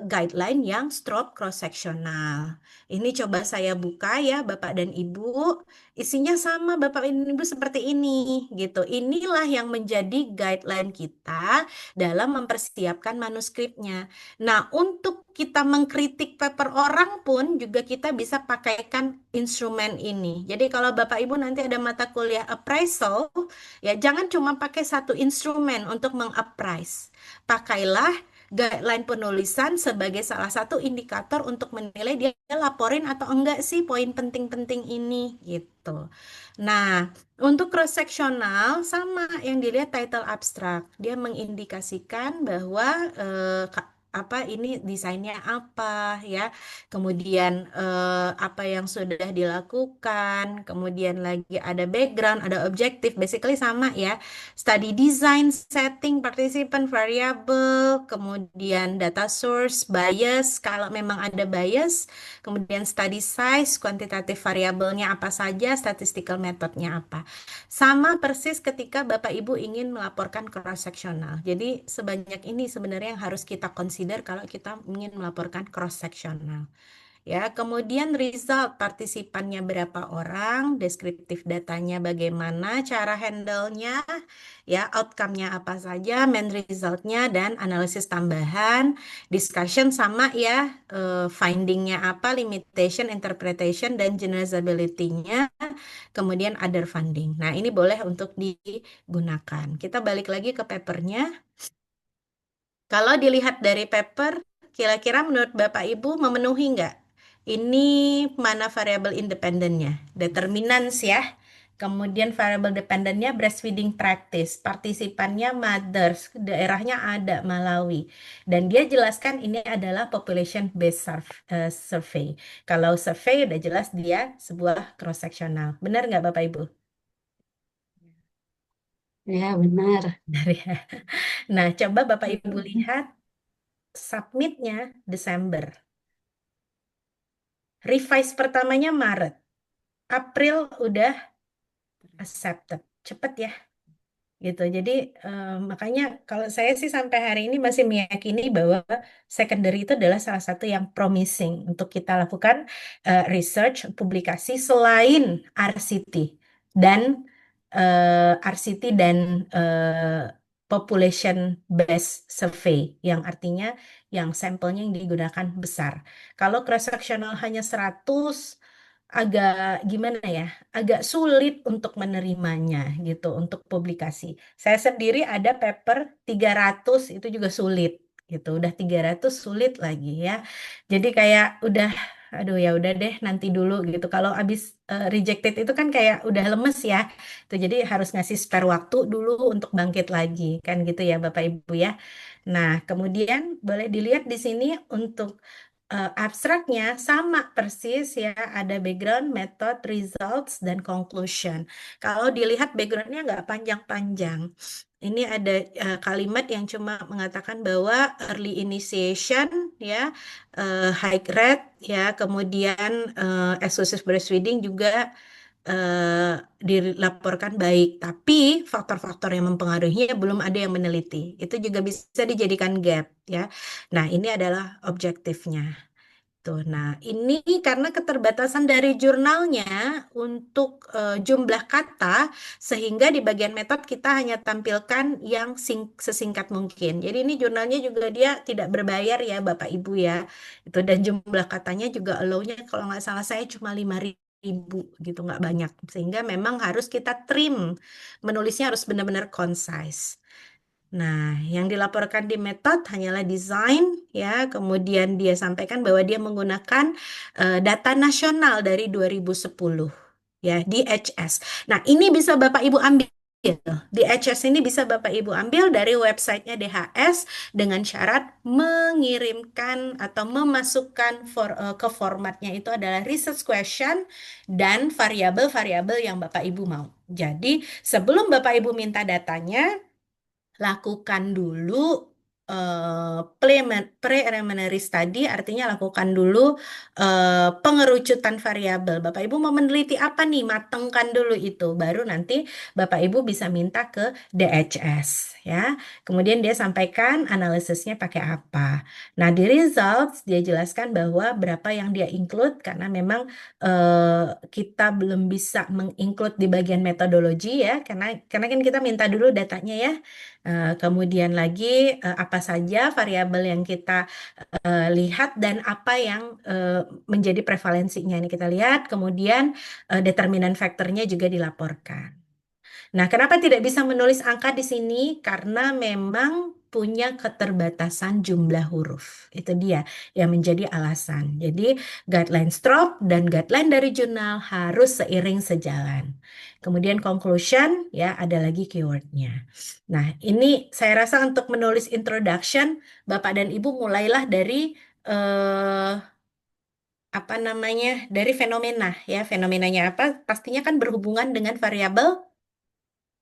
guideline yang stroke cross sectional. Ini coba saya buka ya, Bapak dan Ibu. Isinya sama Bapak dan Ibu seperti ini gitu. Inilah yang menjadi guideline kita dalam mempersiapkan manuskripnya. Nah, untuk kita mengkritik paper orang pun juga kita bisa pakaikan instrumen ini. Jadi kalau Bapak Ibu nanti ada mata kuliah appraisal, ya jangan cuma pakai satu instrumen untuk mengappraise. Pakailah guideline penulisan sebagai salah satu indikator untuk menilai dia laporin atau enggak sih poin penting-penting ini gitu. Nah, untuk cross sectional sama yang dilihat title abstrak, dia mengindikasikan bahwa apa ini desainnya apa ya, kemudian apa yang sudah dilakukan, kemudian lagi ada background, ada objektif, basically sama ya. Study design, setting, participant, variable, kemudian data source, bias, kalau memang ada bias, kemudian study size, kuantitatif variabelnya apa saja, statistical methodnya apa. Sama persis ketika Bapak Ibu ingin melaporkan cross sectional. Jadi sebanyak ini sebenarnya yang harus kita consider kalau kita ingin melaporkan cross sectional. Ya, kemudian result partisipannya berapa orang, deskriptif datanya bagaimana, cara handle-nya, ya, outcome-nya apa saja, main result-nya, dan analisis tambahan, discussion sama ya, finding-nya apa, limitation, interpretation, dan generalizability-nya, kemudian other funding. Nah, ini boleh untuk digunakan. Kita balik lagi ke papernya. Kalau dilihat dari paper, kira-kira menurut Bapak Ibu memenuhi nggak? Ini mana variabel independennya? Determinants ya. Kemudian variabel dependennya breastfeeding practice. Partisipannya mothers. Daerahnya ada Malawi. Dan dia jelaskan ini adalah population based survey. Kalau survey udah jelas dia sebuah cross sectional. Benar nggak Bapak Ibu? Ya, benar. Benar ya. Nah, coba Bapak Ibu lihat submitnya Desember. Revise pertamanya Maret. April udah accepted. Cepet ya. Gitu. Jadi makanya kalau saya sih sampai hari ini masih meyakini bahwa secondary itu adalah salah satu yang promising untuk kita lakukan research, publikasi selain RCT dan population based survey yang artinya yang sampelnya yang digunakan besar. Kalau cross sectional hanya 100 agak gimana ya, agak sulit untuk menerimanya gitu untuk publikasi. Saya sendiri ada paper 300 itu juga sulit gitu. Udah 300 sulit lagi ya. Jadi kayak udah aduh ya udah deh nanti dulu gitu. Kalau abis rejected itu kan kayak udah lemes ya. Tuh jadi harus ngasih spare waktu dulu untuk bangkit lagi kan gitu ya Bapak Ibu ya. Nah, kemudian boleh dilihat di sini untuk abstraknya sama persis ya, ada background, method, results, dan conclusion. Kalau dilihat backgroundnya nggak panjang-panjang. Ini ada kalimat yang cuma mengatakan bahwa early initiation ya, high rate ya, kemudian exclusive breastfeeding juga dilaporkan baik, tapi faktor-faktor yang mempengaruhinya belum ada yang meneliti. Itu juga bisa dijadikan gap ya. Nah, ini adalah objektifnya. Tuh, nah ini karena keterbatasan dari jurnalnya untuk jumlah kata, sehingga di bagian metode kita hanya tampilkan yang sesingkat mungkin. Jadi ini jurnalnya juga dia tidak berbayar ya Bapak Ibu ya. Itu dan jumlah katanya juga allow-nya kalau nggak salah saya cuma 5.000 gitu, nggak banyak. Sehingga memang harus kita trim, menulisnya harus benar-benar concise. Nah, yang dilaporkan di metode hanyalah desain, ya. Kemudian dia sampaikan bahwa dia menggunakan data nasional dari 2010, ya, DHS. Nah, ini bisa Bapak Ibu ambil. DHS ini bisa Bapak Ibu ambil dari websitenya DHS dengan syarat mengirimkan atau memasukkan ke formatnya itu adalah research question dan variabel-variabel yang Bapak Ibu mau. Jadi, sebelum Bapak Ibu minta datanya, lakukan dulu preliminary study, artinya lakukan dulu pengerucutan variabel. Bapak Ibu mau meneliti apa nih? Matengkan dulu itu, baru nanti Bapak Ibu bisa minta ke DHS, ya. Kemudian dia sampaikan analisisnya pakai apa. Nah, di results dia jelaskan bahwa berapa yang dia include karena memang kita belum bisa menginclude di bagian metodologi, ya, karena kan kita minta dulu datanya, ya. Kemudian lagi apa saja variabel yang kita lihat dan apa yang menjadi prevalensinya ini kita lihat. Kemudian determinan faktornya juga dilaporkan. Nah, kenapa tidak bisa menulis angka di sini? Karena memang punya keterbatasan jumlah huruf. Itu dia yang menjadi alasan. Jadi, guideline STROP dan guideline dari jurnal harus seiring sejalan. Kemudian conclusion, ya, ada lagi keywordnya. Nah, ini saya rasa untuk menulis introduction, Bapak dan Ibu mulailah dari apa namanya, dari fenomena, ya. Fenomenanya apa? Pastinya kan berhubungan dengan variabel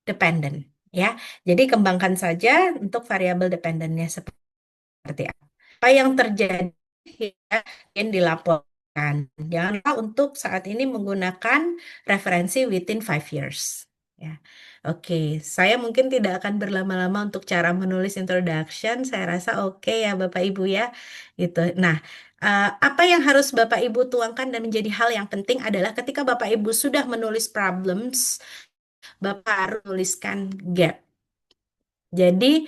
dependent, ya. Jadi kembangkan saja untuk variabel dependentnya seperti apa. Apa yang terjadi, ya, yang dilaporkan. Jangan lupa untuk saat ini menggunakan referensi within 5 years. Ya. Oke, saya mungkin tidak akan berlama-lama untuk cara menulis introduction. Saya rasa oke ya Bapak Ibu, ya. Gitu. Nah, apa yang harus Bapak Ibu tuangkan dan menjadi hal yang penting adalah ketika Bapak Ibu sudah menulis problems, Bapak harus tuliskan gap. Jadi,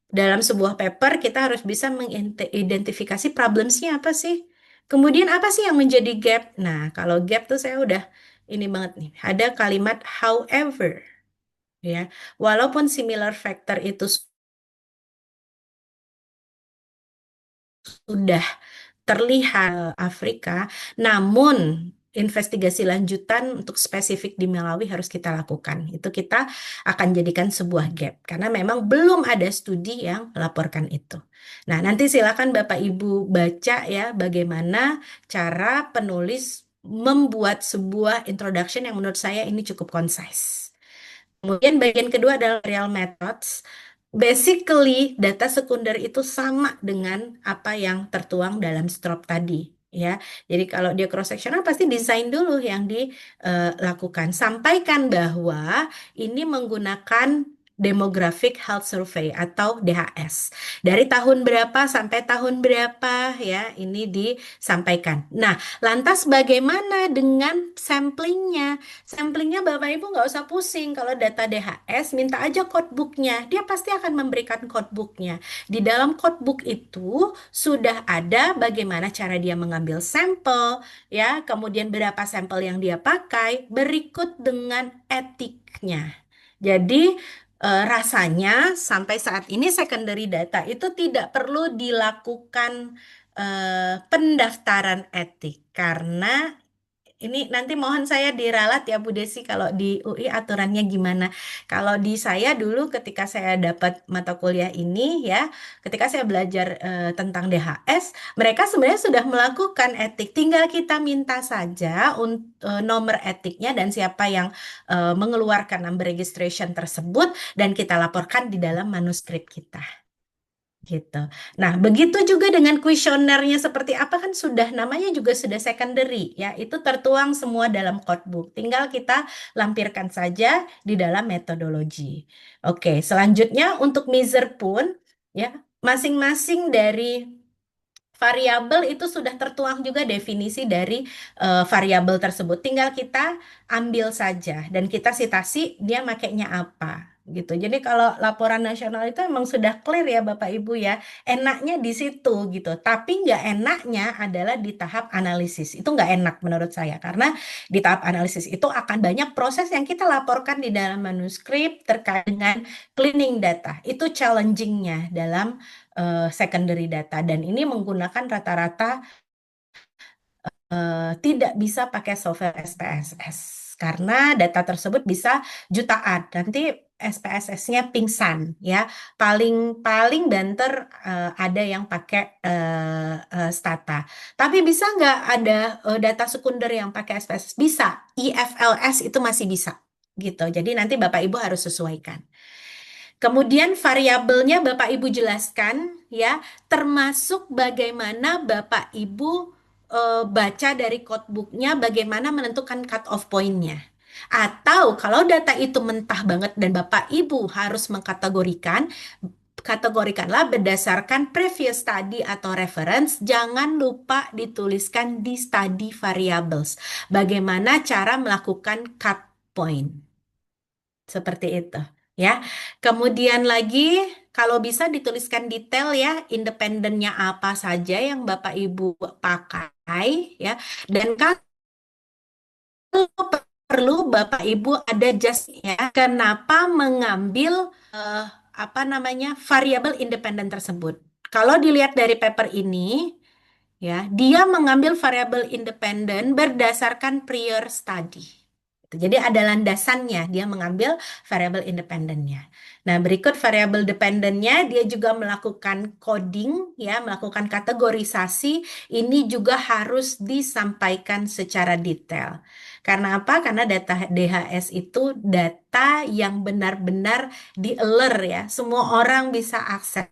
dalam sebuah paper kita harus bisa mengidentifikasi problemsnya apa sih. Kemudian apa sih yang menjadi gap? Nah, kalau gap tuh saya udah ini banget nih. Ada kalimat however, ya. Walaupun similar factor itu sudah terlihat Afrika, namun investigasi lanjutan untuk spesifik di Malawi harus kita lakukan. Itu kita akan jadikan sebuah gap karena memang belum ada studi yang melaporkan itu. Nah, nanti silakan Bapak Ibu baca, ya, bagaimana cara penulis membuat sebuah introduction yang menurut saya ini cukup concise. Kemudian bagian kedua adalah real methods. Basically, data sekunder itu sama dengan apa yang tertuang dalam strop tadi, ya. Jadi kalau dia cross sectional pasti desain dulu yang dilakukan. Sampaikan bahwa ini menggunakan Demographic Health Survey atau DHS. Dari tahun berapa sampai tahun berapa, ya, ini disampaikan. Nah, lantas bagaimana dengan samplingnya? Samplingnya Bapak Ibu nggak usah pusing. Kalau data DHS, minta aja codebooknya. Dia pasti akan memberikan codebooknya. Di dalam codebook itu sudah ada bagaimana cara dia mengambil sampel, ya, kemudian berapa sampel yang dia pakai, berikut dengan etiknya. Jadi rasanya sampai saat ini secondary data itu tidak perlu dilakukan pendaftaran etik karena ini nanti mohon saya diralat ya Bu Desi kalau di UI aturannya gimana. Kalau di saya dulu ketika saya dapat mata kuliah ini, ya, ketika saya belajar tentang DHS, mereka sebenarnya sudah melakukan etik. Tinggal kita minta saja nomor etiknya dan siapa yang mengeluarkan number registration tersebut dan kita laporkan di dalam manuskrip kita. Gitu. Nah, begitu juga dengan kuesionernya seperti apa kan sudah namanya juga sudah secondary, ya. Itu tertuang semua dalam codebook. Tinggal kita lampirkan saja di dalam metodologi. Oke, selanjutnya untuk measure pun, ya, masing-masing dari variabel itu sudah tertuang juga definisi dari variabel tersebut. Tinggal kita ambil saja dan kita citasi dia makainya apa. gitu. Jadi kalau laporan nasional itu emang sudah clear ya Bapak Ibu ya, enaknya di situ gitu. Tapi nggak enaknya adalah di tahap analisis. Itu nggak enak menurut saya karena di tahap analisis itu akan banyak proses yang kita laporkan di dalam manuskrip terkait dengan cleaning data. Itu challengingnya dalam secondary data dan ini menggunakan rata-rata tidak bisa pakai software SPSS karena data tersebut bisa jutaan. Nanti SPSS-nya pingsan ya. Paling paling banter ada yang pakai Stata. Tapi bisa nggak ada data sekunder yang pakai SPSS? Bisa. IFLS itu masih bisa gitu. Jadi nanti Bapak Ibu harus sesuaikan. Kemudian variabelnya Bapak Ibu jelaskan ya, termasuk bagaimana Bapak Ibu baca dari codebooknya, bagaimana menentukan cut off point-nya. Atau kalau data itu mentah banget dan Bapak Ibu harus mengkategorikan, kategorikanlah berdasarkan previous study atau reference. Jangan lupa dituliskan di study variables. Bagaimana cara melakukan cut point. Seperti itu, ya. Kemudian lagi, kalau bisa dituliskan detail ya, independennya apa saja yang Bapak Ibu pakai, ya. Dan kalau perlu Bapak Ibu ada just ya, kenapa mengambil eh, apa namanya variabel independen tersebut. Kalau dilihat dari paper ini, ya, dia mengambil variabel independen berdasarkan prior study. Jadi ada landasannya, dia mengambil variabel independennya. Nah, berikut variabel dependennya, dia juga melakukan coding, ya, melakukan kategorisasi. Ini juga harus disampaikan secara detail. Karena apa? Karena data DHS itu data yang benar-benar di-alert ya, semua orang bisa akses.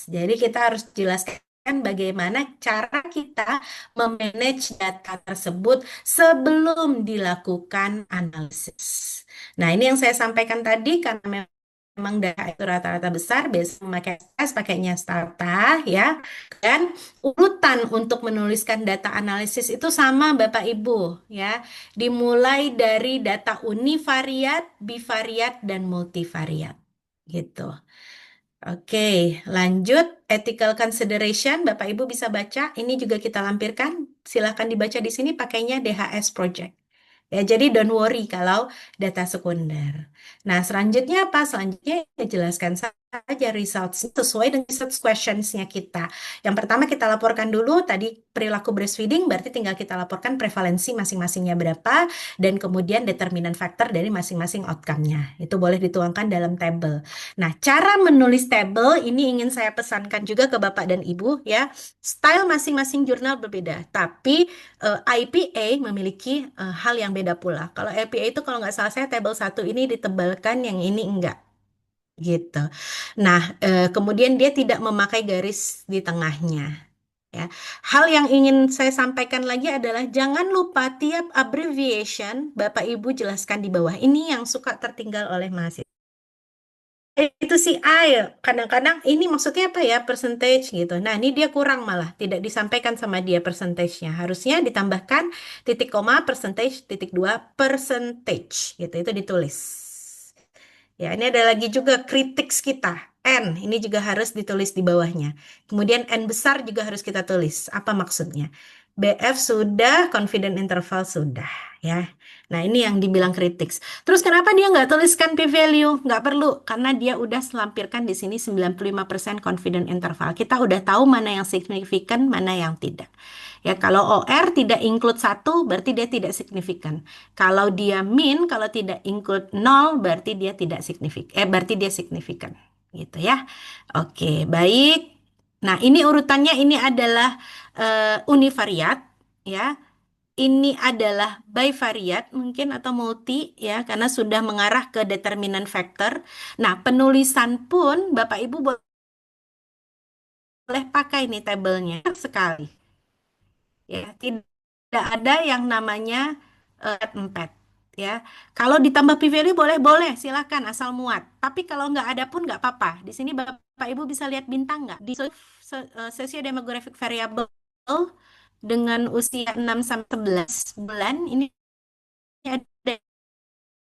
Jadi kita harus jelaskan bagaimana cara kita memanage data tersebut sebelum dilakukan analisis. Nah, ini yang saya sampaikan tadi karena memang data itu rata-rata besar, biasanya memakai S, pakainya Stata ya. Dan urutan untuk menuliskan data analisis itu sama Bapak Ibu ya. Dimulai dari data univariat, bivariat, dan multivariat gitu. Oke, lanjut ethical consideration. Bapak Ibu bisa baca. Ini juga kita lampirkan. Silahkan dibaca di sini pakainya DHS Project. Ya, jadi don't worry kalau data sekunder. Nah, selanjutnya apa? Selanjutnya ya jelaskan saja results sesuai dengan research questions-nya kita. Yang pertama kita laporkan dulu tadi perilaku breastfeeding, berarti tinggal kita laporkan prevalensi masing-masingnya berapa dan kemudian determinan faktor dari masing-masing outcome-nya. Itu boleh dituangkan dalam table. Nah, cara menulis table ini ingin saya pesankan juga ke Bapak dan Ibu ya. Style masing-masing jurnal berbeda, tapi IPA memiliki hal yang beda pula. Kalau IPA itu kalau nggak salah saya table 1 ini ditebalkan, yang ini enggak. Gitu. Nah, kemudian dia tidak memakai garis di tengahnya. Ya. Hal yang ingin saya sampaikan lagi adalah jangan lupa tiap abbreviation Bapak Ibu jelaskan di bawah. Ini yang suka tertinggal oleh mahasiswa. Itu si A ya, kadang-kadang ini maksudnya apa ya, percentage gitu. Nah, ini dia kurang malah, tidak disampaikan sama dia percentage-nya. Harusnya ditambahkan titik koma, percentage, titik dua, percentage gitu, itu ditulis. Ya, ini ada lagi juga kritik kita. N, ini juga harus ditulis di bawahnya. Kemudian N besar juga harus kita tulis. Apa maksudnya? BF sudah, confident interval sudah. Ya. Nah, ini yang dibilang kritik. Terus kenapa dia nggak tuliskan p-value? Nggak perlu, karena dia udah selampirkan di sini 95% confident interval. Kita udah tahu mana yang signifikan, mana yang tidak. Ya, kalau OR tidak include 1, berarti dia tidak signifikan. Kalau dia min, kalau tidak include 0, berarti dia tidak signifikan. Berarti dia signifikan. Gitu ya. Oke, baik. Nah, ini urutannya ini adalah univariat ya. Ini adalah bivariat mungkin atau multi ya, karena sudah mengarah ke determinan factor. Nah, penulisan pun Bapak Ibu boleh pakai nih tabelnya sekali. Ya, tidak ada yang namanya empat ya. Kalau ditambah p-value boleh silakan asal muat. Tapi kalau nggak ada pun nggak apa-apa. Di sini Bapak Ibu bisa lihat bintang nggak di socio-demographic variable dengan usia 6 sampai 11 bulan ini ada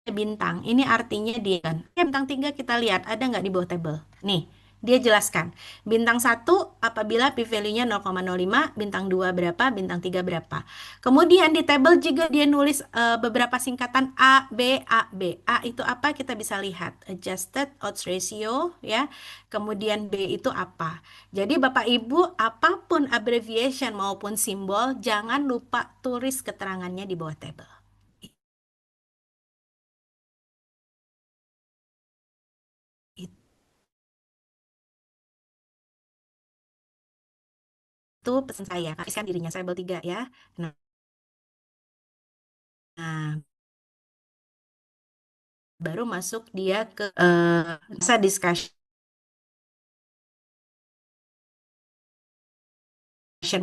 bintang. Ini artinya dia kan. Bintang 3 kita lihat ada nggak di bawah tabel. Nih, dia jelaskan. Bintang 1 apabila p-value-nya 0,05, bintang 2 berapa, bintang 3 berapa. Kemudian di tabel juga dia nulis beberapa singkatan A, B, A, B. A itu apa? Kita bisa lihat. Adjusted odds ratio ya. Kemudian B itu apa? Jadi Bapak Ibu, apapun abbreviation maupun simbol, jangan lupa tulis keterangannya di bawah tabel. Itu pesan saya, kasihkan dirinya saya tiga ya. Nah, nah, baru masuk dia ke masa discussion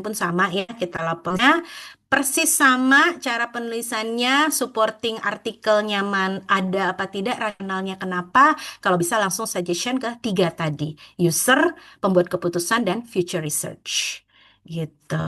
pun sama ya, kita lapornya persis sama cara penulisannya, supporting artikelnya ada apa tidak, rasionalnya kenapa, kalau bisa langsung suggestion ke 3 tadi, user, pembuat keputusan, dan future research. Gitu.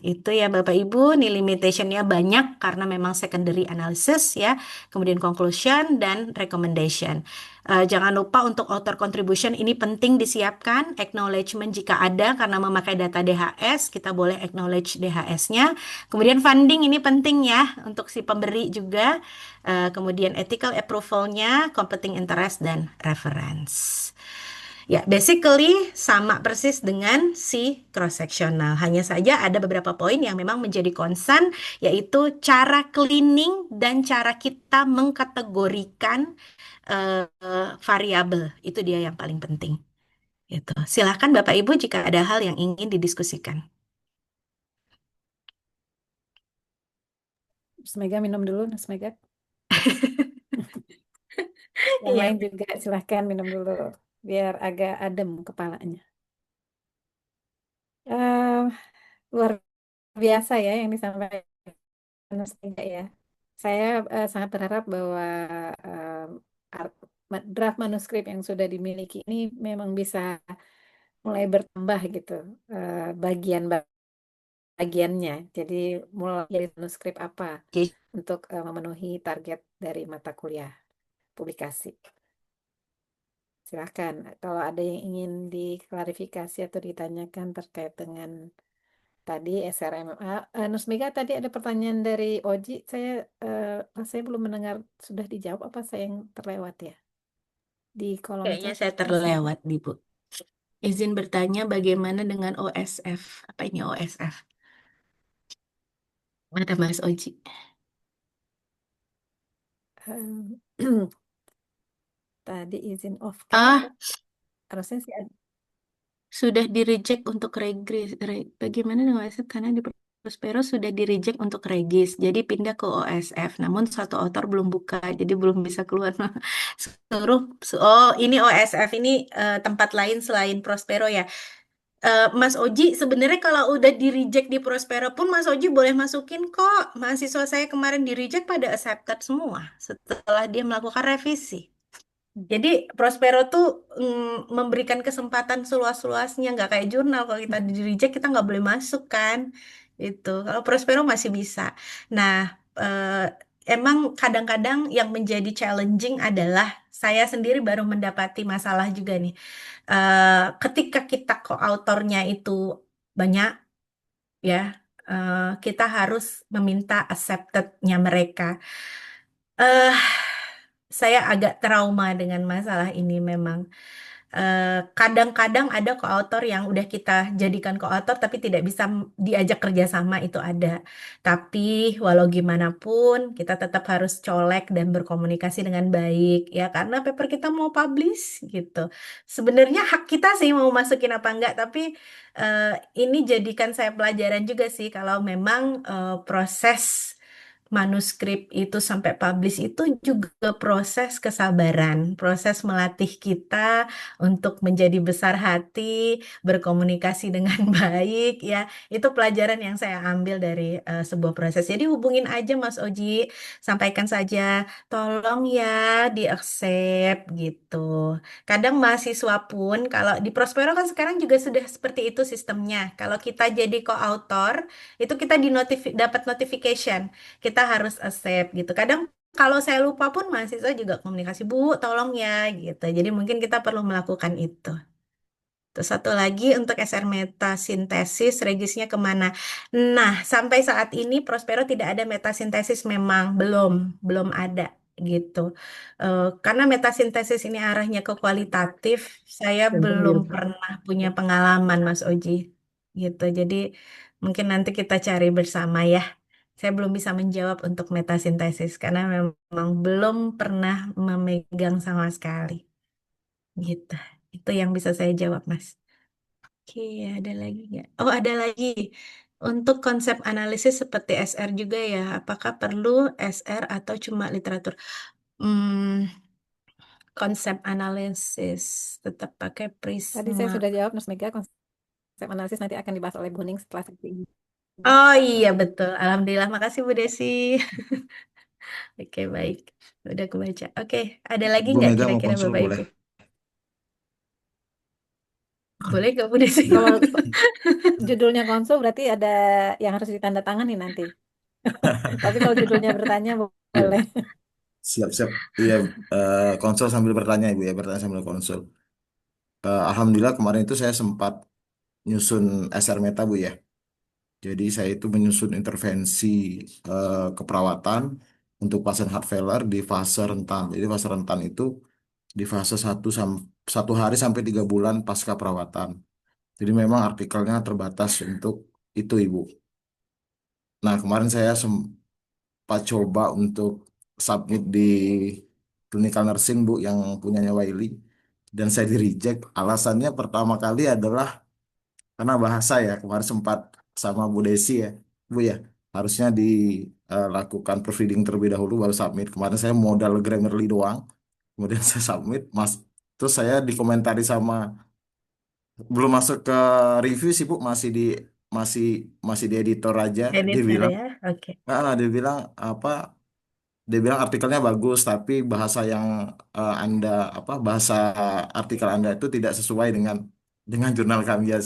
Itu ya Bapak Ibu, nih limitationnya banyak karena memang secondary analysis ya, kemudian conclusion dan recommendation. Jangan lupa untuk author contribution ini penting disiapkan, acknowledgement jika ada karena memakai data DHS, kita boleh acknowledge DHS-nya. Kemudian funding ini penting ya untuk si pemberi juga. Kemudian ethical approval-nya, competing interest, dan reference. Ya, basically sama persis dengan si cross-sectional. Hanya saja ada beberapa poin yang memang menjadi concern, yaitu cara cleaning dan cara kita mengkategorikan variabel. Itu dia yang paling penting. Gitu. Silahkan Bapak Ibu jika ada hal yang ingin didiskusikan. Nus Mega minum dulu, Nus Mega. Yang Iya. lain juga silahkan minum dulu, biar agak adem kepalanya. Eh, luar biasa ya yang disampaikan Nus Mega ya. Saya sangat berharap bahwa eh, draft manuskrip yang sudah dimiliki ini memang bisa mulai bertambah gitu bagiannya. Jadi mulai dari manuskrip apa Oke. untuk memenuhi target dari mata kuliah publikasi. Silahkan kalau ada yang ingin diklarifikasi atau ditanyakan terkait dengan tadi SRMA. Nusmika, tadi ada pertanyaan dari Oji. Saya belum mendengar, sudah dijawab apa saya yang terlewat ya di kolom Kayaknya chat? saya terlewat, Bu. Izin bertanya bagaimana dengan OSF? Apa ini OSF? Mana Mas Oji? Eh, Tadi izin off cam Ah, apa? Harusnya sih ada. sudah di reject untuk regis. Bagaimana dengan OSF? Karena di Prospero sudah di reject untuk regis. Jadi pindah ke OSF. Namun satu author belum buka, jadi belum bisa keluar. Suruh. Oh, ini OSF ini tempat lain selain Prospero ya. Mas Oji, sebenarnya kalau udah di reject di Prospero pun Mas Oji boleh masukin kok. Mahasiswa saya kemarin di reject pada accepted semua setelah dia melakukan revisi. Jadi Prospero tuh memberikan kesempatan seluas-luasnya, nggak kayak jurnal. Kalau kita di reject kita nggak boleh masuk kan, itu. Kalau Prospero masih bisa. Nah, emang kadang-kadang yang menjadi challenging adalah saya sendiri baru mendapati masalah juga nih. Ketika kita co-autornya itu banyak, ya, kita harus meminta accepted-nya mereka. eh saya agak trauma dengan masalah ini memang. Kadang-kadang ada koautor yang udah kita jadikan koautor tapi tidak bisa diajak kerjasama itu ada. Tapi walau gimana pun kita tetap harus colek dan berkomunikasi dengan baik ya karena paper kita mau publish gitu. Sebenarnya hak kita sih mau masukin apa enggak tapi eh, ini jadikan saya pelajaran juga sih kalau memang proses manuskrip itu sampai publish itu juga proses kesabaran, proses melatih kita untuk menjadi besar hati, berkomunikasi dengan baik ya. Itu pelajaran yang saya ambil dari sebuah proses. Jadi hubungin aja Mas Oji, sampaikan saja, tolong ya di-accept gitu. Kadang mahasiswa pun kalau di Prospero kan sekarang juga sudah seperti itu sistemnya. Kalau kita jadi co-author, itu kita dapat notification kita harus accept gitu. Kadang kalau saya lupa pun mahasiswa juga komunikasi, Bu, tolong ya gitu. Jadi mungkin kita perlu melakukan itu. Terus satu lagi untuk SR metasintesis, regisnya kemana? Nah, sampai saat ini Prospero tidak ada metasintesis, memang belum ada gitu. Karena metasintesis ini arahnya ke kualitatif, saya belum pernah punya pengalaman, Mas Oji, gitu. Jadi mungkin nanti kita cari bersama ya. Saya belum bisa menjawab untuk metasintesis karena memang belum pernah memegang sama sekali, gitu. Itu yang bisa saya jawab, Mas. Oke, ada lagi nggak? Oh, ada lagi. Untuk konsep analisis seperti SR juga ya, apakah perlu SR atau cuma literatur? Hmm, konsep analisis tetap pakai Tadi saya Prisma. sudah jawab, Mas Mega, konsep analisis nanti akan dibahas oleh Bu Ning setelah ini. Oh iya betul, Alhamdulillah. Makasih Bu Desi. Oke, baik. Udah kebaca. Oke, ada lagi Bu nggak Mega mau kira-kira konsul Bapak boleh. Ibu? Boleh nggak Bu Desi? Kalau judulnya konsul berarti ada yang harus ditandatangani nanti. Tapi kalau judulnya bertanya boleh. Siap-siap. Iya, konsul sambil bertanya Ibu ya, bertanya sambil konsul. Alhamdulillah kemarin itu saya sempat nyusun SR Meta Bu ya. Jadi saya itu menyusun intervensi keperawatan untuk pasien heart failure di fase rentan. Jadi fase rentan itu di fase 1 hari sampai 3 bulan pasca perawatan. Jadi memang artikelnya terbatas untuk itu Ibu. Nah kemarin saya sempat coba untuk submit di clinical nursing Bu yang punyanya Wiley. Dan saya di reject. Alasannya pertama kali adalah karena bahasa ya. Kemarin sempat sama Bu Desi ya. Bu ya, harusnya dilakukan proofreading terlebih dahulu baru submit. Kemarin saya modal Grammarly doang. Kemudian saya submit, Mas. Terus saya dikomentari sama belum masuk ke review sih Bu, masih masih di editor aja. Dia Editor bilang, ya, oke. dia bilang apa? Dia bilang artikelnya bagus, tapi bahasa yang Anda bahasa artikel Anda itu tidak sesuai dengan jurnal kami ya.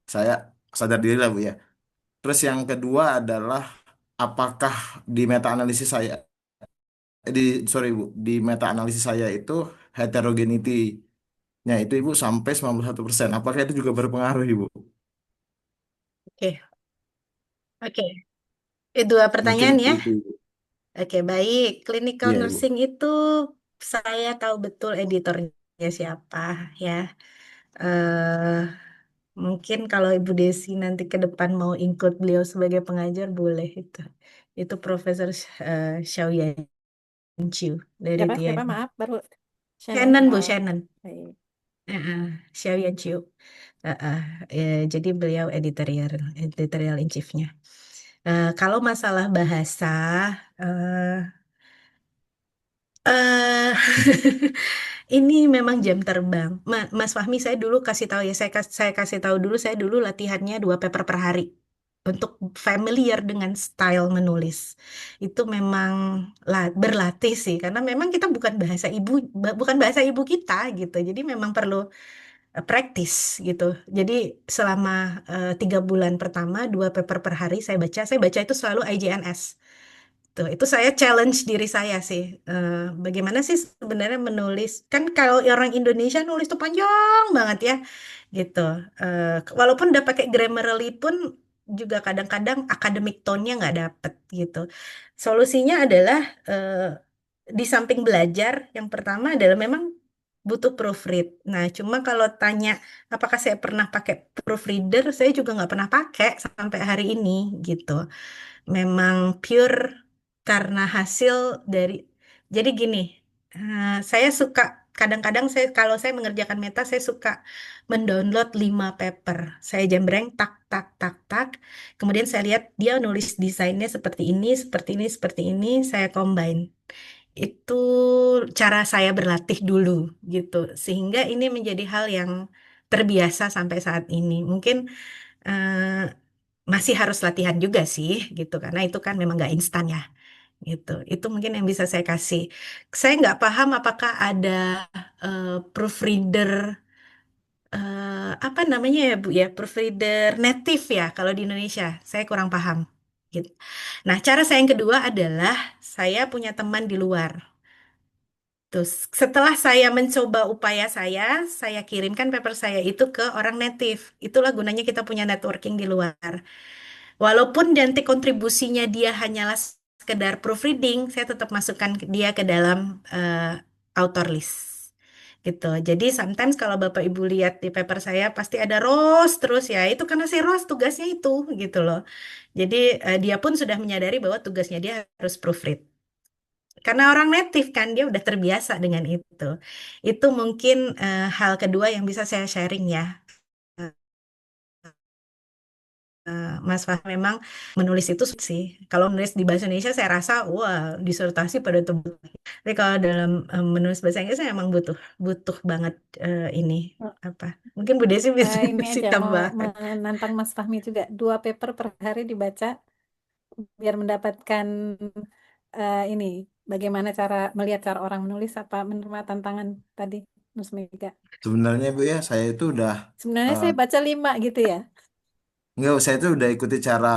Saya sadar diri lah Bu ya. Terus yang kedua adalah apakah di meta analisis saya sorry Bu, di meta analisis saya itu heterogeneity-nya itu Ibu sampai 91%. Apakah itu juga berpengaruh Ibu? Oke, oke. Dua Mungkin pertanyaan ya. itu Ibu. Oke, baik. Clinical Iya Ibu. nursing itu saya tahu betul editornya siapa ya. eh Mungkin kalau Ibu Desi nanti ke depan mau include beliau sebagai pengajar boleh itu. Itu Profesor Xiaoyan Chiu dari Siapa? Siapa? Tian. Maaf, baru Shannon Shannon Bu Xiao. Shannon. Baik. Xiaoyan Chiu. Jadi beliau editorial in chiefnya. Kalau masalah bahasa, eh ini memang jam terbang. Mas Fahmi, saya dulu kasih tahu ya, saya kasih tahu dulu, saya dulu latihannya 2 paper per hari untuk familiar dengan style menulis. Itu memang berlatih sih, karena memang kita bukan bahasa ibu kita gitu. Jadi memang perlu praktis gitu. Jadi selama 3 bulan pertama 2 paper per hari saya baca itu selalu IJNS. Tuh, itu saya challenge diri saya sih. Bagaimana sih sebenarnya menulis? Kan kalau orang Indonesia nulis tuh panjang banget ya, gitu. Walaupun udah pakai Grammarly pun juga kadang-kadang academic tone-nya nggak dapet gitu. Solusinya adalah di samping belajar, yang pertama adalah memang butuh proofread. Nah, cuma kalau tanya apakah saya pernah pakai proofreader, saya juga nggak pernah pakai sampai hari ini gitu. Memang pure karena hasil dari, jadi gini, saya suka kadang-kadang kalau saya mengerjakan meta saya suka mendownload 5 paper, saya jembreng tak tak tak tak, kemudian saya lihat dia nulis desainnya seperti ini seperti ini seperti ini, saya combine. Itu cara saya berlatih dulu gitu, sehingga ini menjadi hal yang terbiasa sampai saat ini. Mungkin eh, masih harus latihan juga sih gitu, karena itu kan memang nggak instan ya gitu. Itu mungkin yang bisa saya kasih. Saya nggak paham apakah ada proofreader, apa namanya ya Bu ya, proofreader native ya kalau di Indonesia. Saya kurang paham gitu. Nah, cara saya yang kedua adalah saya punya teman di luar. Terus setelah saya mencoba upaya saya kirimkan paper saya itu ke orang native. Itulah gunanya kita punya networking di luar. Walaupun nanti kontribusinya dia hanyalah sekedar proofreading, saya tetap masukkan dia ke dalam author list. Gitu. Jadi sometimes kalau Bapak Ibu lihat di paper saya pasti ada Rose terus ya. Itu karena si Rose tugasnya itu gitu loh. Jadi dia pun sudah menyadari bahwa tugasnya dia harus proofread. Karena orang native kan dia udah terbiasa dengan itu. Itu mungkin hal kedua yang bisa saya sharing ya. Mas Fahmi memang menulis itu sulit sih. Kalau menulis di bahasa Indonesia saya rasa wah disertasi pada tebel. Tapi kalau dalam menulis bahasa Inggris saya emang butuh butuh banget ini Oh, apa? Mungkin Bu Desi bisa ini kasih aja mau tambahan. menantang Mas Fahmi juga 2 paper per hari dibaca biar mendapatkan ini bagaimana cara melihat cara orang menulis apa menerima tantangan tadi Mas Mega. Sebenarnya Bu ya, saya itu udah Sebenarnya eh, saya baca 5 gitu ya. enggak, saya itu udah ikuti cara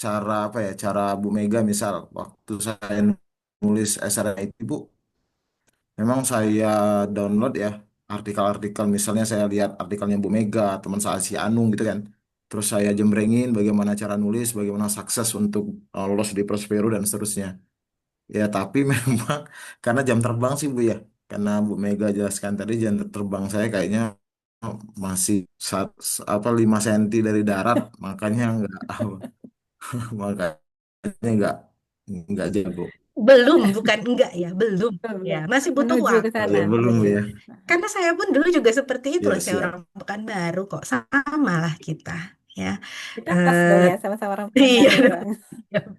cara apa ya, cara Bu Mega misal waktu saya nulis SRIT Bu, memang saya download ya artikel-artikel, misalnya saya lihat artikelnya Bu Mega, teman saya si Anung gitu kan. Terus saya jembrengin bagaimana cara nulis, bagaimana sukses untuk lolos di Prospero dan seterusnya. Ya, tapi memang karena jam terbang sih Bu ya. Karena Bu Mega jelaskan tadi jam terbang saya kayaknya masih apa 5 senti dari darat, makanya nggak makanya nggak nggak jago. Belum, bukan enggak ya, belum. Ya, Belum. masih butuh Menuju ke Oh waktu. sana, ya belum menuju. ya. Karena saya pun dulu juga seperti itu Ya loh, saya orang siap. Pekanbaru kok sama lah kita. Ya, Kita pas eh dong ya sama-sama orang iya Pekanbaru dong. dong.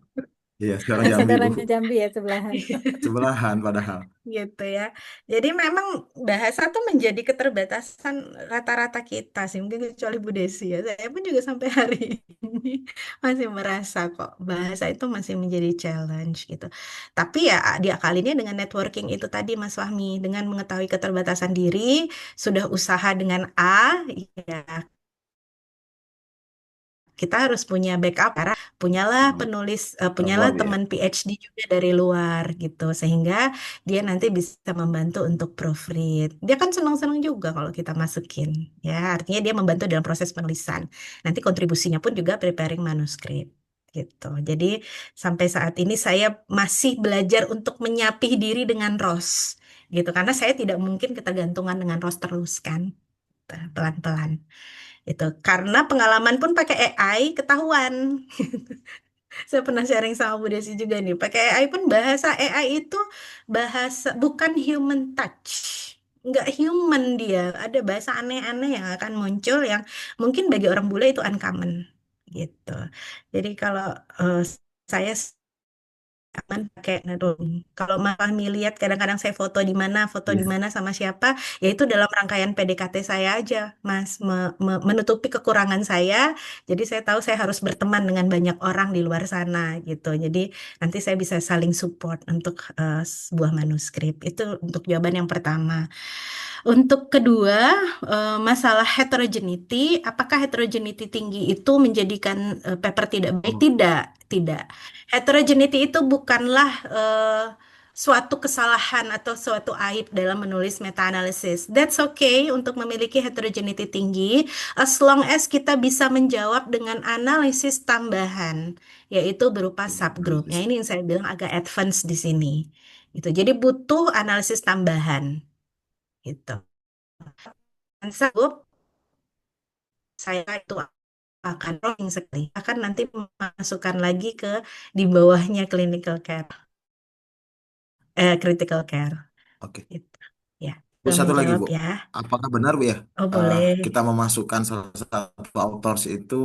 Iya sekarang Kan Jambi Bu. saudaranya Jambi ya sebelahan. Sebelahan padahal. Gitu ya. Jadi memang bahasa tuh menjadi keterbatasan rata-rata kita sih, mungkin kecuali Bu Desi ya. Saya pun juga sampai hari ini masih merasa kok bahasa itu masih menjadi challenge gitu. Tapi ya diakalinnya dengan networking itu tadi Mas Fahmi, dengan mengetahui keterbatasan diri, sudah usaha dengan A, ya kita harus punya backup karena punyalah penulis punyalah Awal ya. teman PhD juga dari luar gitu sehingga dia nanti bisa membantu untuk proofread. Dia kan senang-senang juga kalau kita masukin ya artinya dia membantu dalam proses penulisan. Nanti kontribusinya pun juga preparing manuskrip gitu. Jadi sampai saat ini saya masih belajar untuk menyapih diri dengan ROS gitu karena saya tidak mungkin ketergantungan dengan ROS terus kan. Pelan-pelan itu karena pengalaman pun pakai AI ketahuan. Saya pernah sharing sama Bu Desi juga nih. Pakai AI pun bahasa AI itu bahasa bukan human touch. Nggak human dia. Ada bahasa aneh-aneh yang akan muncul yang mungkin bagi orang bule itu uncommon gitu. Jadi kalau eh, saya aman pakai Nadum. Kalau Mas Fahmi lihat kadang-kadang saya foto di Iya. mana sama siapa, ya itu dalam rangkaian PDKT saya aja, Mas, menutupi kekurangan saya. Jadi saya tahu saya harus berteman dengan banyak orang di luar sana gitu. Jadi nanti saya bisa saling support untuk sebuah manuskrip. Itu untuk jawaban yang pertama. Untuk kedua, masalah heterogeneity, apakah heterogeneity tinggi itu menjadikan paper tidak baik? Oh, Tidak, tidak. Heterogeneity itu bukanlah suatu kesalahan atau suatu aib dalam menulis meta-analysis. That's okay untuk memiliki heterogeneity tinggi, as long as kita bisa menjawab dengan analisis tambahan, yaitu berupa iya, subgroup. analisis. Ya, ini yang saya bilang agak advance di sini. Gitu. Jadi butuh analisis tambahan. Gitu. Dan subgroup saya itu akan rolling sekali, akan nanti memasukkan lagi ke di bawahnya clinical care, critical care. Oke. Gitu. Ya, Bu, udah satu lagi menjawab Bu. ya. Apakah benar Bu ya? Oh boleh. Kita memasukkan salah satu authors itu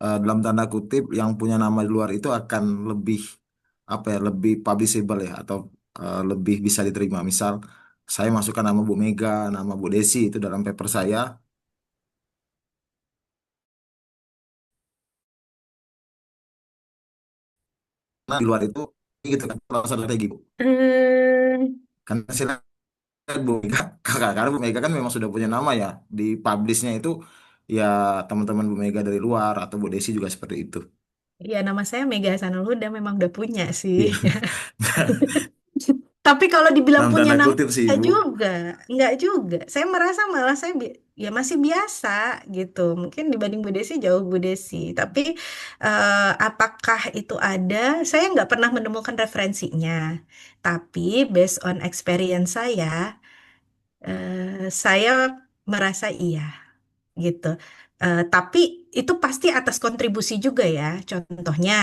dalam tanda kutip yang punya nama di luar itu akan lebih apa ya, lebih publishable ya, atau lebih bisa diterima. Misal saya masukkan nama Bu Mega, nama Bu Desi itu dalam paper saya. Nah, di luar itu gitu kan kalau strategi Bu. Hmm, Karena saya lihat Bu Mega, karena Bu Mega kan memang sudah punya nama ya, di publishnya itu ya teman-teman Bu Mega dari luar atau Bu Desi juga seperti itu. Ya, nama saya Mega Hasanul Huda memang udah punya sih. Iya. Tapi kalau dibilang Dalam punya tanda nama kutip sih enggak Ibu. juga, enggak juga. Saya merasa malah saya ya masih biasa gitu. Mungkin dibanding Bu Desi jauh Bu Desi. Tapi apakah itu ada? Saya nggak pernah menemukan referensinya. Tapi based on experience saya merasa iya gitu. Tapi itu pasti atas kontribusi juga ya. Contohnya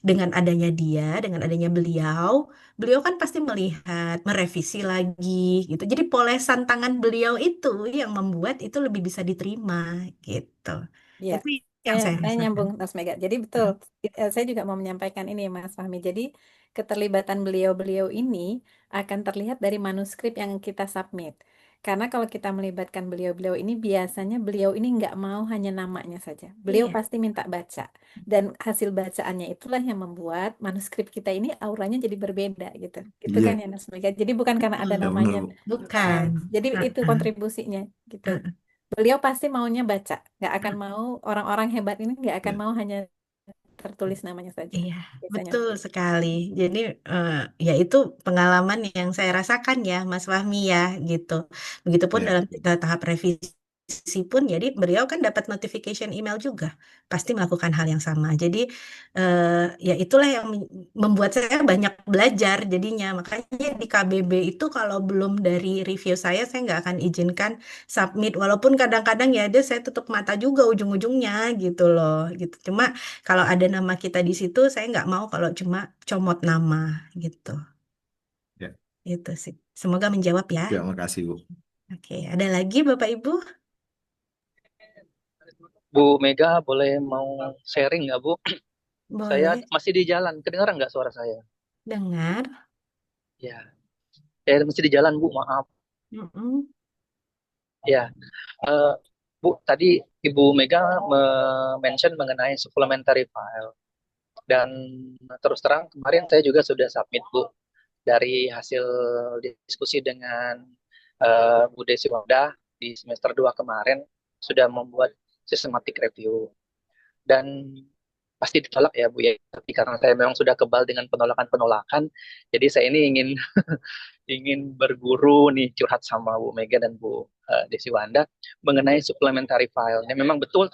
dengan adanya dia, dengan adanya beliau, beliau kan pasti melihat, merevisi lagi gitu. Jadi polesan tangan beliau itu yang membuat itu lebih bisa diterima gitu. Ya, Itu yang saya, saya saya rasakan. nyambung Mas Mega. Jadi betul, saya juga mau menyampaikan ini Mas Fahmi. Jadi keterlibatan beliau-beliau ini akan terlihat dari manuskrip yang kita submit. Karena kalau kita melibatkan beliau-beliau ini, biasanya beliau ini nggak mau hanya namanya saja. Beliau Iya, pasti minta baca. Dan hasil bacaannya itulah yang membuat manuskrip kita ini auranya jadi berbeda gitu. Gitu kan Iya, ya Mas Mega. Jadi bukan karena ada ya betul. benar namanya. Bu. Nah, Bukan. jadi itu Heeh, kontribusinya gitu. heeh. Beliau pasti maunya baca, nggak akan mau orang-orang hebat ini nggak akan Ya, mau hanya tertulis namanya saja. Iya, Biasanya betul begitu. sekali. Jadi, eh, ya itu pengalaman yang saya rasakan ya, Mas Fahmi ya, gitu. Begitupun ya, dalam tahap revisi pun, jadi beliau kan dapat notification email juga, pasti melakukan hal yang sama. Jadi, ya itulah yang membuat saya banyak belajar jadinya. Makanya di KBB itu kalau belum dari review saya nggak akan izinkan submit. Walaupun kadang-kadang ya ada saya tutup mata juga ujung-ujungnya gitu loh, gitu. Cuma kalau ada nama kita di situ, saya nggak mau kalau cuma comot nama gitu. ya, Itu sih. Semoga menjawab ya. ya, makasih Bu. Oke, ada lagi Bapak Ibu? Bu Mega boleh mau sharing nggak Bu? Saya Boleh masih di jalan, kedengaran nggak suara saya? dengar. Ya, saya masih di jalan Bu, maaf. Mm-mm. Ya, eh, Bu, tadi Ibu Mega mention mengenai supplementary file. Dan terus terang kemarin saya juga sudah submit Bu dari hasil diskusi dengan Bu Desi Wanda di semester 2 kemarin sudah membuat systematic review. Dan pasti ditolak ya Bu ya. Tapi karena saya memang sudah kebal dengan penolakan-penolakan, jadi saya ini ingin ingin berguru nih curhat sama Bu Mega dan Bu Desi Wanda mengenai supplementary file. Yang memang betul